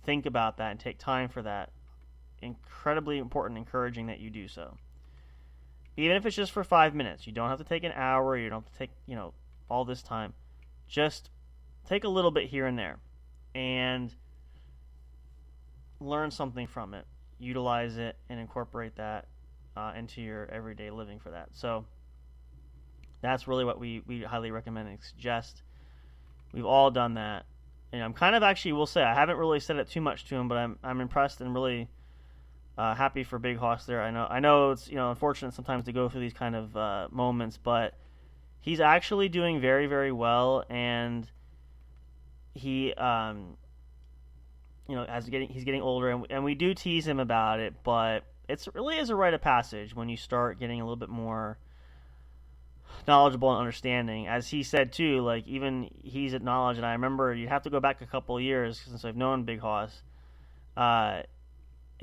think about that and take time for that, incredibly important, encouraging that you do so. Even if it's just for 5 minutes. You don't have to take an hour. You don't have to take, all this time. Just take a little bit here and there and learn something from it. Utilize it and incorporate that into your everyday living for that. So that's really what we highly recommend and suggest. We've all done that. And I'm kind of actually, will say, I haven't really said it too much to him, but I'm impressed and really happy for Big Hoss there. I know it's unfortunate sometimes to go through these kind of moments, but he's actually doing very, very well, and he he's getting older, and we do tease him about it, but it really is a rite of passage when you start getting a little bit more knowledgeable and understanding. As he said too, like even he's acknowledged, and I remember you have to go back a couple of years since I've known Big Hoss.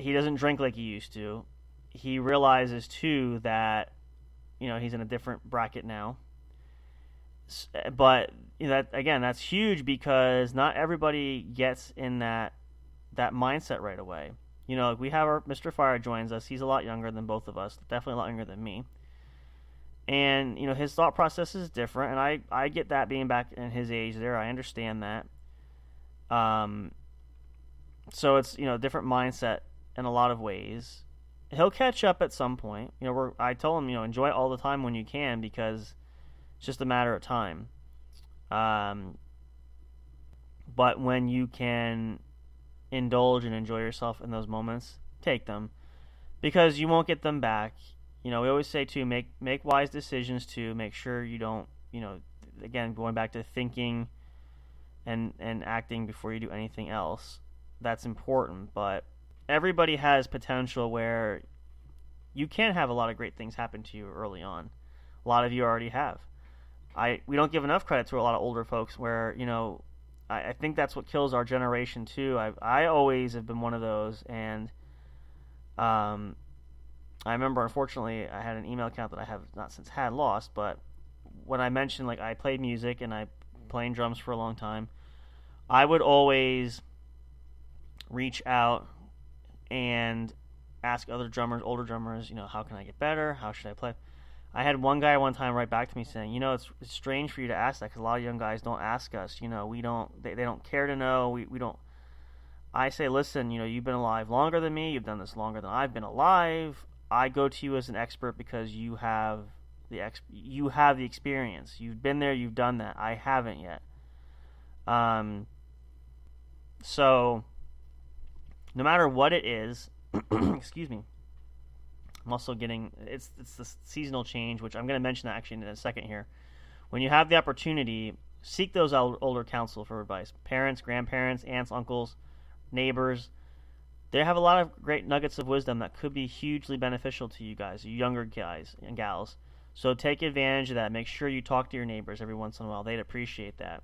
He doesn't drink like he used to. He realizes too that he's in a different bracket now. But that's huge, because not everybody gets in that mindset right away. We have our Mr. Fire joins us. He's a lot younger than both of us, definitely a lot younger than me. And his thought process is different, and I get that, being back in his age there. I understand that. So it's different mindset in a lot of ways. He'll catch up at some point. I told him enjoy it all the time when you can, because it's just a matter of time. But when you can indulge and enjoy yourself in those moments, take them, because you won't get them back. We always say too, make wise decisions too. Make sure you don't, again, going back to thinking and acting before you do anything else. That's important, but everybody has potential where you can have a lot of great things happen to you early on. A lot of you already have. We don't give enough credit to a lot of older folks where, I think that's what kills our generation too. I always have been one of those, and I remember, unfortunately, I had an email account that I have not since lost, but when I mentioned, like, I played music and I played drums for a long time, I would always reach out and ask other drummers, older drummers, how can I get better? How should I play? I had one guy one time write back to me saying, it's strange for you to ask that because a lot of young guys don't ask us. We don't, they don't care to know. We don't. I say, listen, you've been alive longer than me. You've done this longer than I've been alive. I go to you as an expert because you have the experience. You've been there. You've done that. I haven't yet. So no matter what it is, excuse me, I'm also getting it's the seasonal change, which I'm going to mention that actually in a second here. When you have the opportunity, seek those older counsel for advice. Parents, grandparents, aunts, uncles, neighbors. They have a lot of great nuggets of wisdom that could be hugely beneficial to you guys, you younger guys and gals. So take advantage of that. Make sure you talk to your neighbors every once in a while. They'd appreciate that.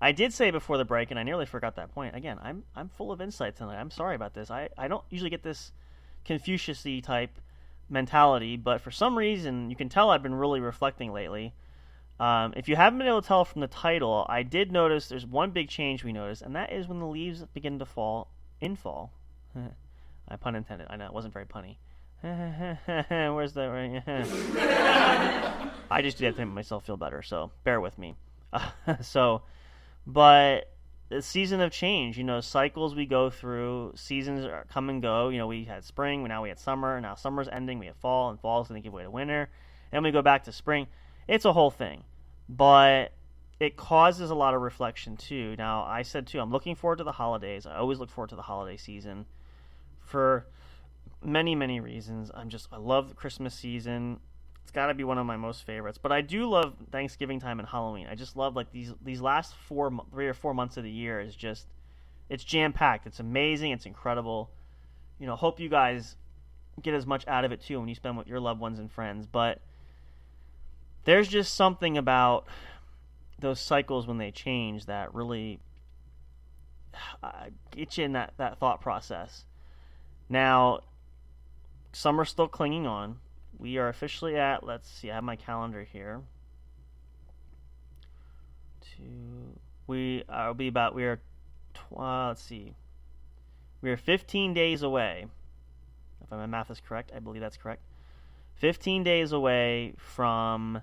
I did say before the break, and I nearly forgot that point. Again, I'm full of insight tonight. I'm sorry about this. I don't usually get this Confucius-y type mentality, but for some reason, you can tell I've been really reflecting lately. If you haven't been able to tell from the title, I did notice there's one big change we noticed, and that is when the leaves begin to fall in fall. I pun intended. I know, it wasn't very punny. Where's the... I just do that to make myself feel better, so bear with me. But the season of change, cycles we go through, seasons come and go. We had spring, now we had summer, now summer's ending, we have fall, and fall's going to give way to winter. Then we go back to spring. It's a whole thing. But it causes a lot of reflection, too. Now, I said, too, I'm looking forward to the holidays. I always look forward to the holiday season for many, many reasons. I love the Christmas season. It's got to be one of my most favorites. But I do love Thanksgiving time and Halloween. I just love these last 3 or 4 months of the year is just, it's jam-packed. It's amazing. It's incredible. Hope you guys get as much out of it, too, when you spend with your loved ones and friends. But there's just something about those cycles when they change that really get you in that thought process. Now, summer's still clinging on. We are officially at, let's see, I have my calendar here. We are 15 days away. If my math is correct, I believe that's correct. 15 days away from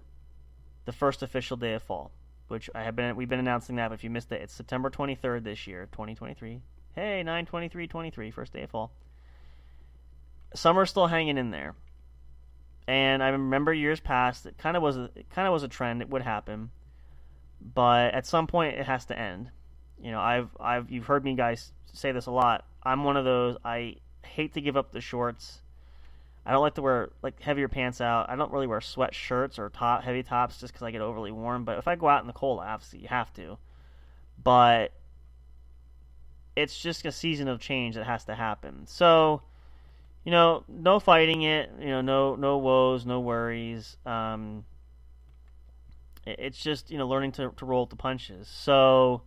the first official day of fall, which we've been announcing that, but if you missed it, it's September 23rd this year, 2023. Hey, 9/23/23, first day of fall. Summer's still hanging in there. And I remember years past, it kind of was a trend. It would happen, but at some point it has to end. You've heard me guys say this a lot. I'm one of those. I hate to give up the shorts. I don't like to wear heavier pants out. I don't really wear sweat shirts or heavy tops just because I get overly warm. But if I go out in the cold, obviously you have to. But it's just a season of change that has to happen. So, no fighting it. No woes, no worries. It's just learning to roll with the punches. So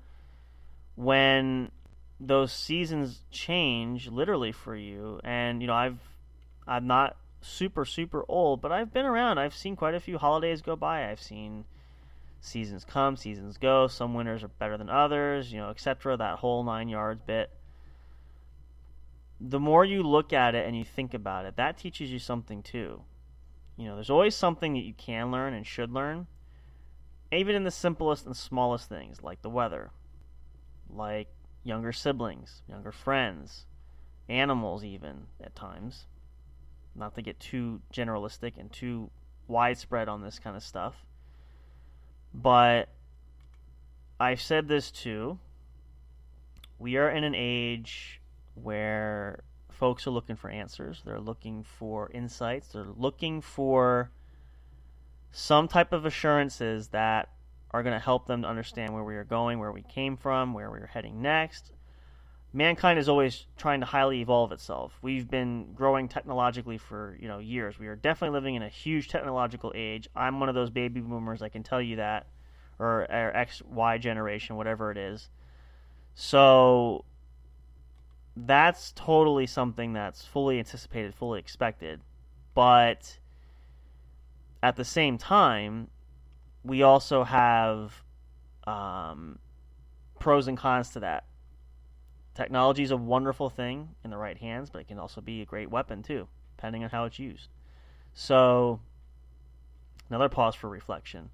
when those seasons change, literally for you, and I'm not super old, but I've been around. I've seen quite a few holidays go by. I've seen seasons come, seasons go. Some winters are better than others, etc. That whole 9 yards bit. The more you look at it and you think about it, that teaches you something too. There's always something that you can learn and should learn, even in the simplest and smallest things, like the weather, like younger siblings, younger friends, animals even at times. Not to get too generalistic and too widespread on this kind of stuff. But I've said this too. We are in an age where folks are looking for answers. They're looking for insights. They're looking for some type of assurances that are going to help them to understand where we are going, where we came from, where we're heading next. Mankind is always trying to highly evolve itself. We've been growing technologically for years. We are definitely living in a huge technological age. I'm one of those baby boomers, I can tell you that, or XY generation, whatever it is. So that's totally something that's fully anticipated, fully expected. But at the same time, we also have pros and cons to that. Technology is a wonderful thing in the right hands, but it can also be a great weapon too, depending on how it's used. So, another pause for reflection.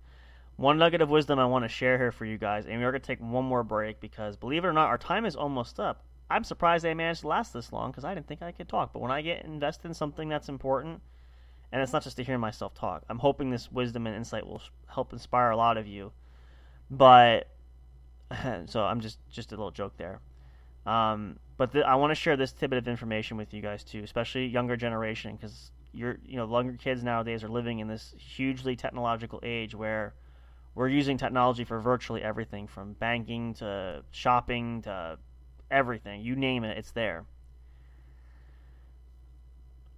One nugget of wisdom I want to share here for you guys, and we're going to take one more break because, believe it or not, our time is almost up. I'm surprised I managed to last this long because I didn't think I could talk. But when I get invested in something that's important, and it's not just to hear myself talk, I'm hoping this wisdom and insight will help inspire a lot of you. But, so I'm just a little joke there. But I want to share this tidbit of information with you guys too, especially younger generation, because younger kids nowadays are living in this hugely technological age where we're using technology for virtually everything, from banking to shopping to everything. You name it, it's there.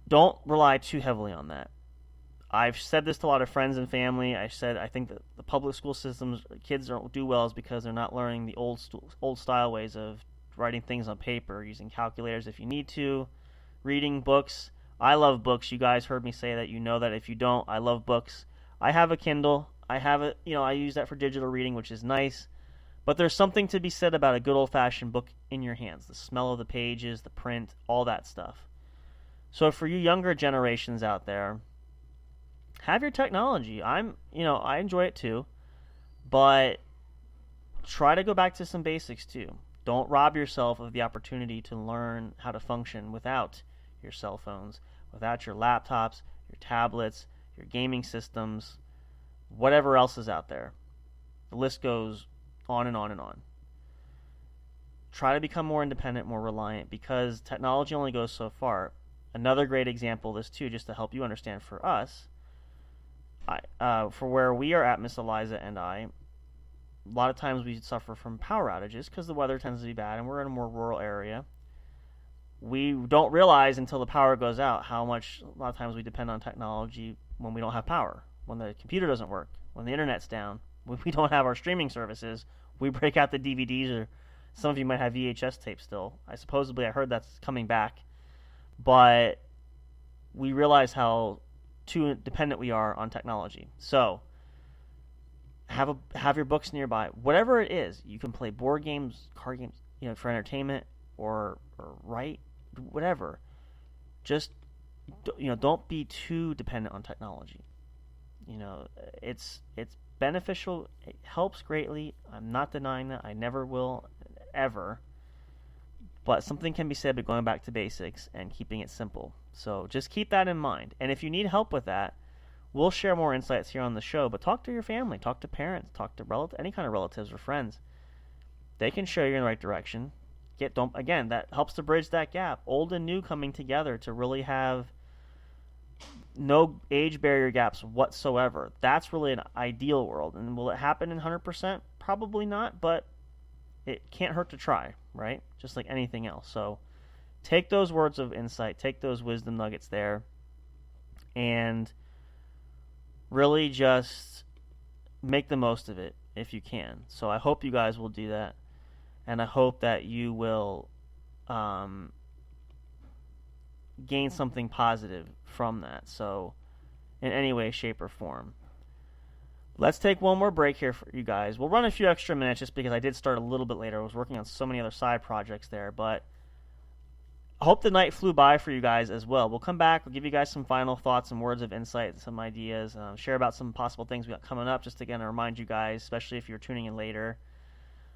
Don't rely too heavily on that. I've said this to a lot of friends and family. I think that the public school systems, kids don't do well is because they're not learning the old style ways of writing things on paper, using calculators if you need to, reading books. I love books. You guys heard me say that. You know that. If you don't, I love books. I have a Kindle. I have it, I use that for digital reading, which is nice. But there's something to be said about a good old-fashioned book in your hands. The smell of the pages, the print, all that stuff. So for you younger generations out there, have your technology. I enjoy it too. But try to go back to some basics too. Don't rob yourself of the opportunity to learn how to function without your cell phones, without your laptops, your tablets, your gaming systems, whatever else is out there. The list goes on and on and on. Try to become more independent, more reliant, because technology only goes so far. Another great example of this too, just to help you understand for us, for where we are at, Miss Eliza and I, a lot of times we suffer from power outages because the weather tends to be bad and we're in a more rural area. We don't realize until the power goes out how much, a lot of times, we depend on technology when we don't have power, when the computer doesn't work, when the internet's down, when we don't have our streaming services. We break out the DVDs, or some of you might have VHS tapes still. I heard that's coming back. But we realize how too dependent we are on technology. So have your books nearby. Whatever it is, you can play board games, card games, for entertainment, or write, whatever. Just don't be too dependent on technology. It's beneficial. It helps greatly. I'm not denying that. I never will, ever. But something can be said about going back to basics and keeping it simple. So just keep that in mind. And if you need help with that, we'll share more insights here on the show. But talk to your family, talk to parents, talk to any kind of relatives or friends. They can show you in the right direction. Again, that helps to bridge that gap. Old and new coming together to really have no age barrier gaps whatsoever. That's really an ideal world. And will it happen in 100%? Probably not, but it can't hurt to try, right? Just like anything else. So take those words of insight, take those wisdom nuggets there, and really just make the most of it if you can. So I hope you guys will do that, and I hope that you will gain something positive from that. So in any way, shape, or form. Let's take one more break here for you guys. We'll run a few extra minutes just because I did start a little bit later. I was working on so many other side projects there, but I hope the night flew by for you guys as well. We'll come back. We'll give you guys some final thoughts and words of insight, some ideas, share about some possible things we got coming up, just again to remind you guys, especially if you're tuning in later.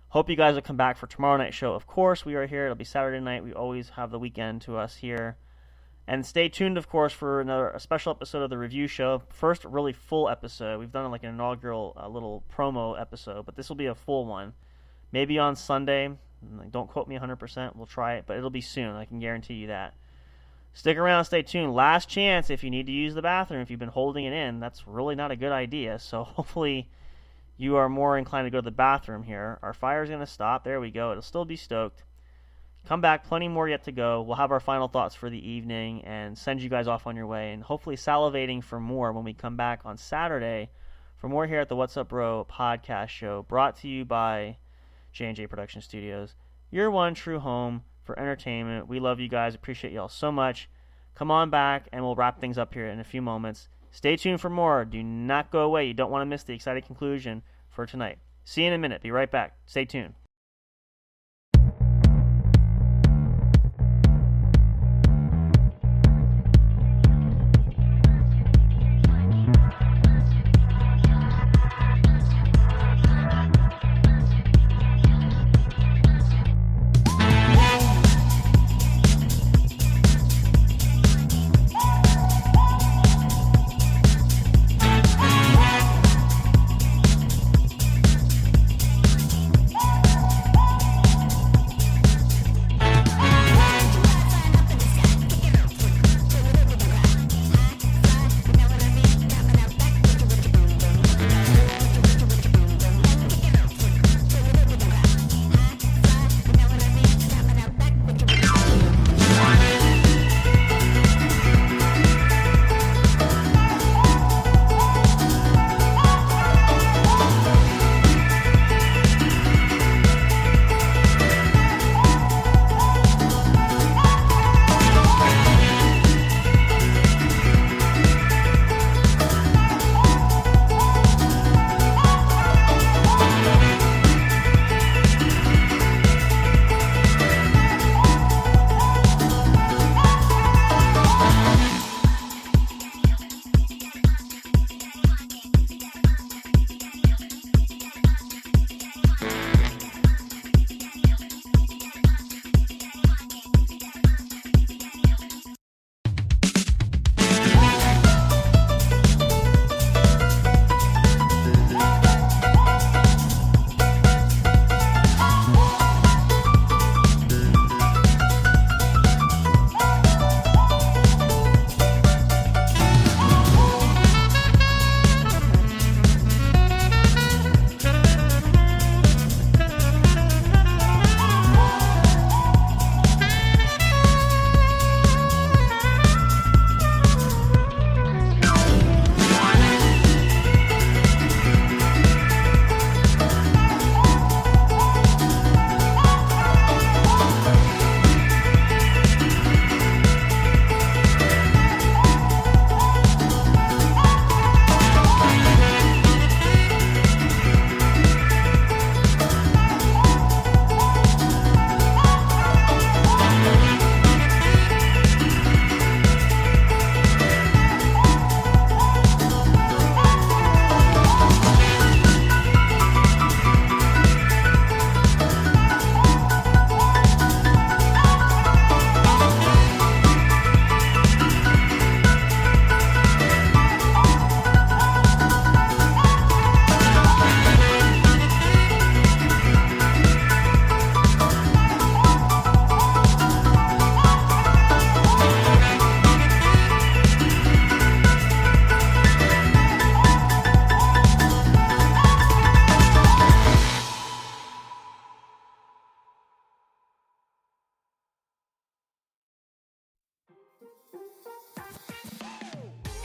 Hope you guys will come back for tomorrow night's show. Of course, we are here. It'll be Saturday night. We always have the weekend to us here. And stay tuned, of course, for a special episode of the review show. First really full episode. We've done like an inaugural little promo episode, but this will be a full one. Maybe on Sunday. Don't quote me 100%. We'll try it, but it'll be soon. I can guarantee you that. Stick around, stay tuned. Last chance if you need to use the bathroom. If you've been holding it in, that's really not a good idea. So hopefully you are more inclined to go to the bathroom here. Our fire's going to stop. There we go. It'll still be stoked. Come back, plenty more yet to go. We'll have our final thoughts for the evening and send you guys off on your way, and hopefully salivating for more when we come back on Saturday for more here at the What's Up Bro podcast show, brought to you by J&J Production Studios, your one true home for entertainment. We love you guys. Appreciate y'all so much. Come on back, and we'll wrap things up here in a few moments. Stay tuned for more. Do not go away. You don't want to miss the exciting conclusion for tonight. See you in a minute. Be right back. Stay tuned.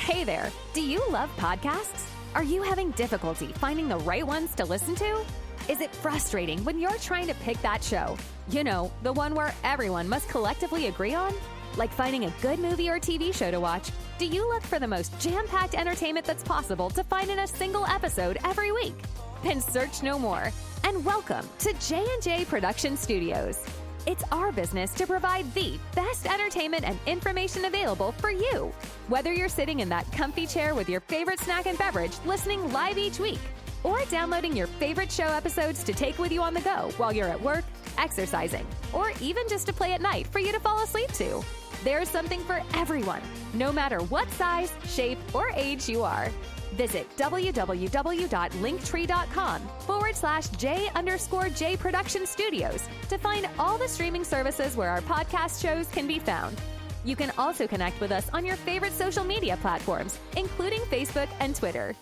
Hey there, do you love podcasts? Are you having difficulty finding the right ones to listen to? Is it frustrating when you're trying to pick that show? You know, the one where everyone must collectively agree on? Like finding a good movie or TV show to watch, do you look for the most jam-packed entertainment that's possible to find in a single episode every week? Then search no more, and welcome to J&J Production Studios. It's our business to provide the best entertainment and information available for you. Whether you're sitting in that comfy chair with your favorite snack and beverage listening live each week, or downloading your favorite show episodes to take with you on the go while you're at work, exercising, or even just to play at night for you to fall asleep to. There's something for everyone, no matter what size, shape, or age you are. Visit www.linktree.com/J_J Production Studios to find all the streaming services where our podcast shows can be found. You can also connect with us on your favorite social media platforms, including Facebook and Twitter.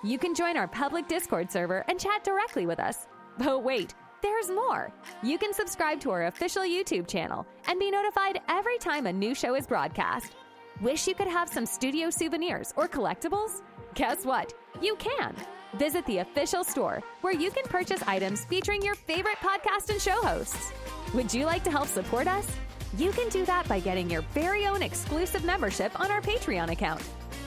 You can join our public Discord server and chat directly with us. But wait, there's more. You can subscribe to our official YouTube channel and be notified every time a new show is broadcast. Wish you could have some studio souvenirs or collectibles? Guess what? You can. Visit the official store where you can purchase items featuring your favorite podcast and show hosts. Would you like to help support us? You can do that by getting your very own exclusive membership on our Patreon account.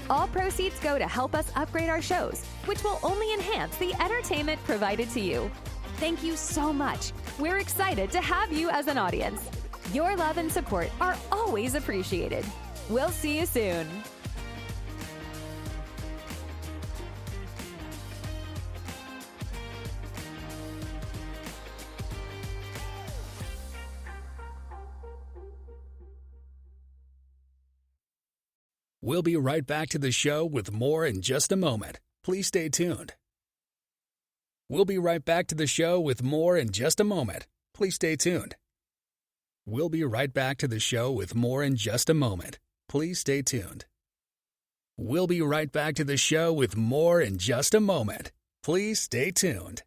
All proceeds go to help us upgrade our shows, which will only enhance the entertainment provided to you. Thank you so much. We're excited to have you as an audience. Your love and support are always appreciated. We'll see you soon. We'll be right back to the show with more in just a moment. Please stay tuned. We'll be right back to the show with more in just a moment. Please stay tuned. We'll be right back to the show with more in just a moment. Please stay tuned. We'll be right back to the show with more in just a moment. Please stay tuned.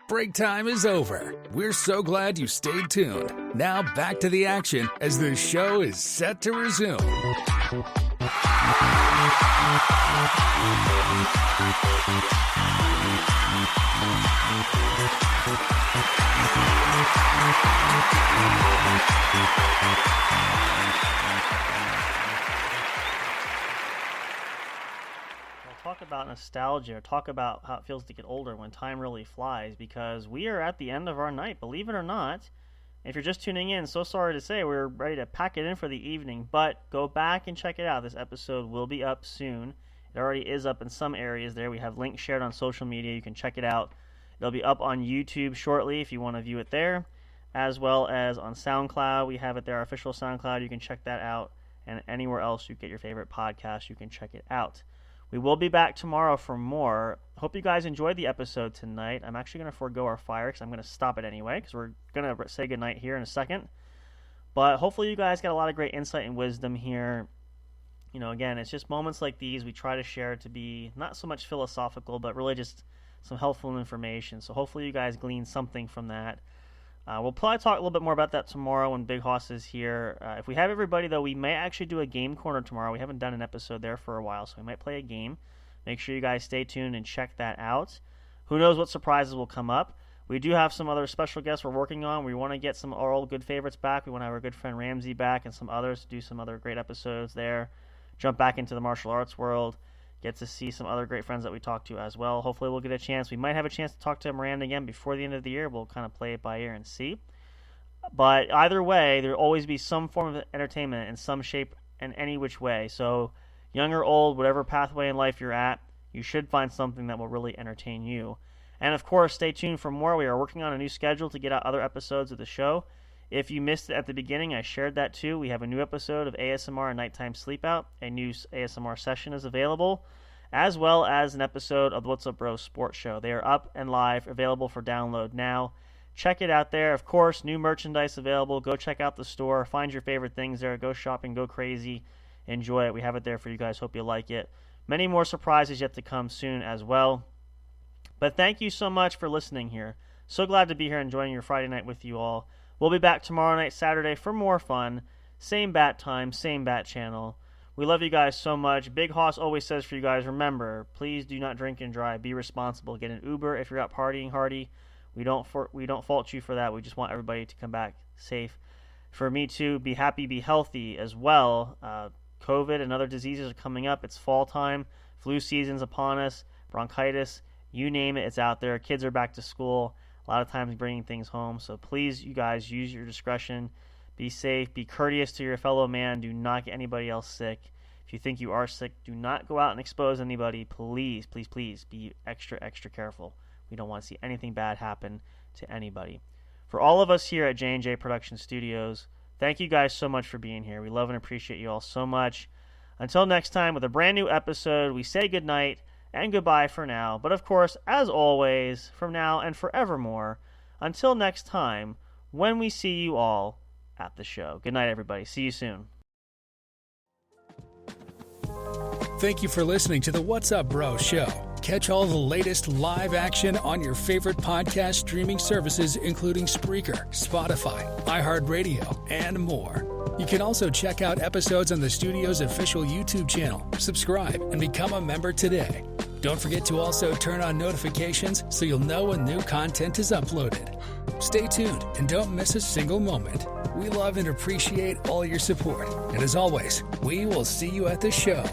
Break time is over. We're so glad you stayed tuned. Now back to the action as the show is set to resume. Talk about nostalgia, talk about how it feels to get older when time really flies, because we are at the end of our night, believe it or not. If you're just tuning in, so sorry to say we're ready to pack it in for the evening, but go back and check it out. This episode will be up soon. It already is up in some areas there. We have links shared on social media. You can check it out. It'll be up on YouTube shortly if you want to view it there, as well as on SoundCloud. We have it there, our official SoundCloud. You can check that out, and anywhere else you get your favorite podcast, you can check it out. We will be back tomorrow for more. Hope you guys enjoyed the episode tonight. I'm actually going to forego our fire because I'm going to stop it anyway because we're going to say goodnight here in a second. But hopefully you guys got a lot of great insight and wisdom here. You know, again, it's just moments like these we try to share to be not so much philosophical, but really just some helpful information. So hopefully you guys glean something from that. We'll probably talk a little bit more about that tomorrow when Big Hoss is here. If we have everybody, though, we may actually do a game corner tomorrow. We haven't done an episode there for a while, so we might play a game. Make sure you guys stay tuned and check that out. Who knows what surprises will come up. We do have some other special guests we're working on. We want to get some of our old good favorites back. We want to have our good friend Ramsey back and some others to do some other great episodes there. Jump back into the martial arts world. Get to see some other great friends that we talked to as well. Hopefully we'll get a chance. We might have a chance to talk to Miranda again before the end of the year. We'll kind of play it by ear and see. But either way, there'll always be some form of entertainment in some shape and any which way. So young or old, whatever pathway in life you're at, you should find something that will really entertain you. And of course, stay tuned for more. We are working on a new schedule to get out other episodes of the show. If you missed it at the beginning, I shared that too. We have a new episode of ASMR and Nighttime Sleep Out. A new ASMR session is available, as well as an episode of the What's Up Bro Sports Show. They are up and live, available for download now. Check it out there. Of course, new merchandise available. Go check out the store. Find your favorite things there. Go shopping. Go crazy. Enjoy it. We have it there for you guys. Hope you like it. Many more surprises yet to come soon as well. But thank you so much for listening here. So glad to be here enjoying your Friday night with you all. We'll be back tomorrow night, Saturday, for more fun. Same bat time, same bat channel. We love you guys so much. Big Hoss always says for you guys, remember, please do not drink and drive. Be responsible. Get an Uber if you're out partying hardy. We don't fault you for that. We just want everybody to come back safe. For me too, be happy, be healthy as well. COVID and other diseases are coming up. It's fall time. Flu season's upon us. Bronchitis. You name it, it's out there. Kids are back to school. A lot of times bringing things home. So please, you guys, use your discretion. Be safe. Be courteous to your fellow man. Do not get anybody else sick. If you think you are sick, do not go out and expose anybody. Please, please, please be extra, extra careful. We don't want to see anything bad happen to anybody. For all of us here at J&J Production Studios, thank you guys so much for being here. We love and appreciate you all so much. Until next time with a brand new episode, we say goodnight and goodbye for now. But of course, as always, from now and forevermore, until next time, when we see you all at the show. Good night, everybody. See you soon. Thank you for listening to the What's Up Bro show. Catch all the latest live action on your favorite podcast streaming services, including Spreaker, Spotify, iHeartRadio, and more. You can also check out episodes on the studio's official YouTube channel. Subscribe and become a member today. Don't forget to also turn on notifications so you'll know when new content is uploaded. Stay tuned and don't miss a single moment. We love and appreciate all your support. And as always, we will see you at the show.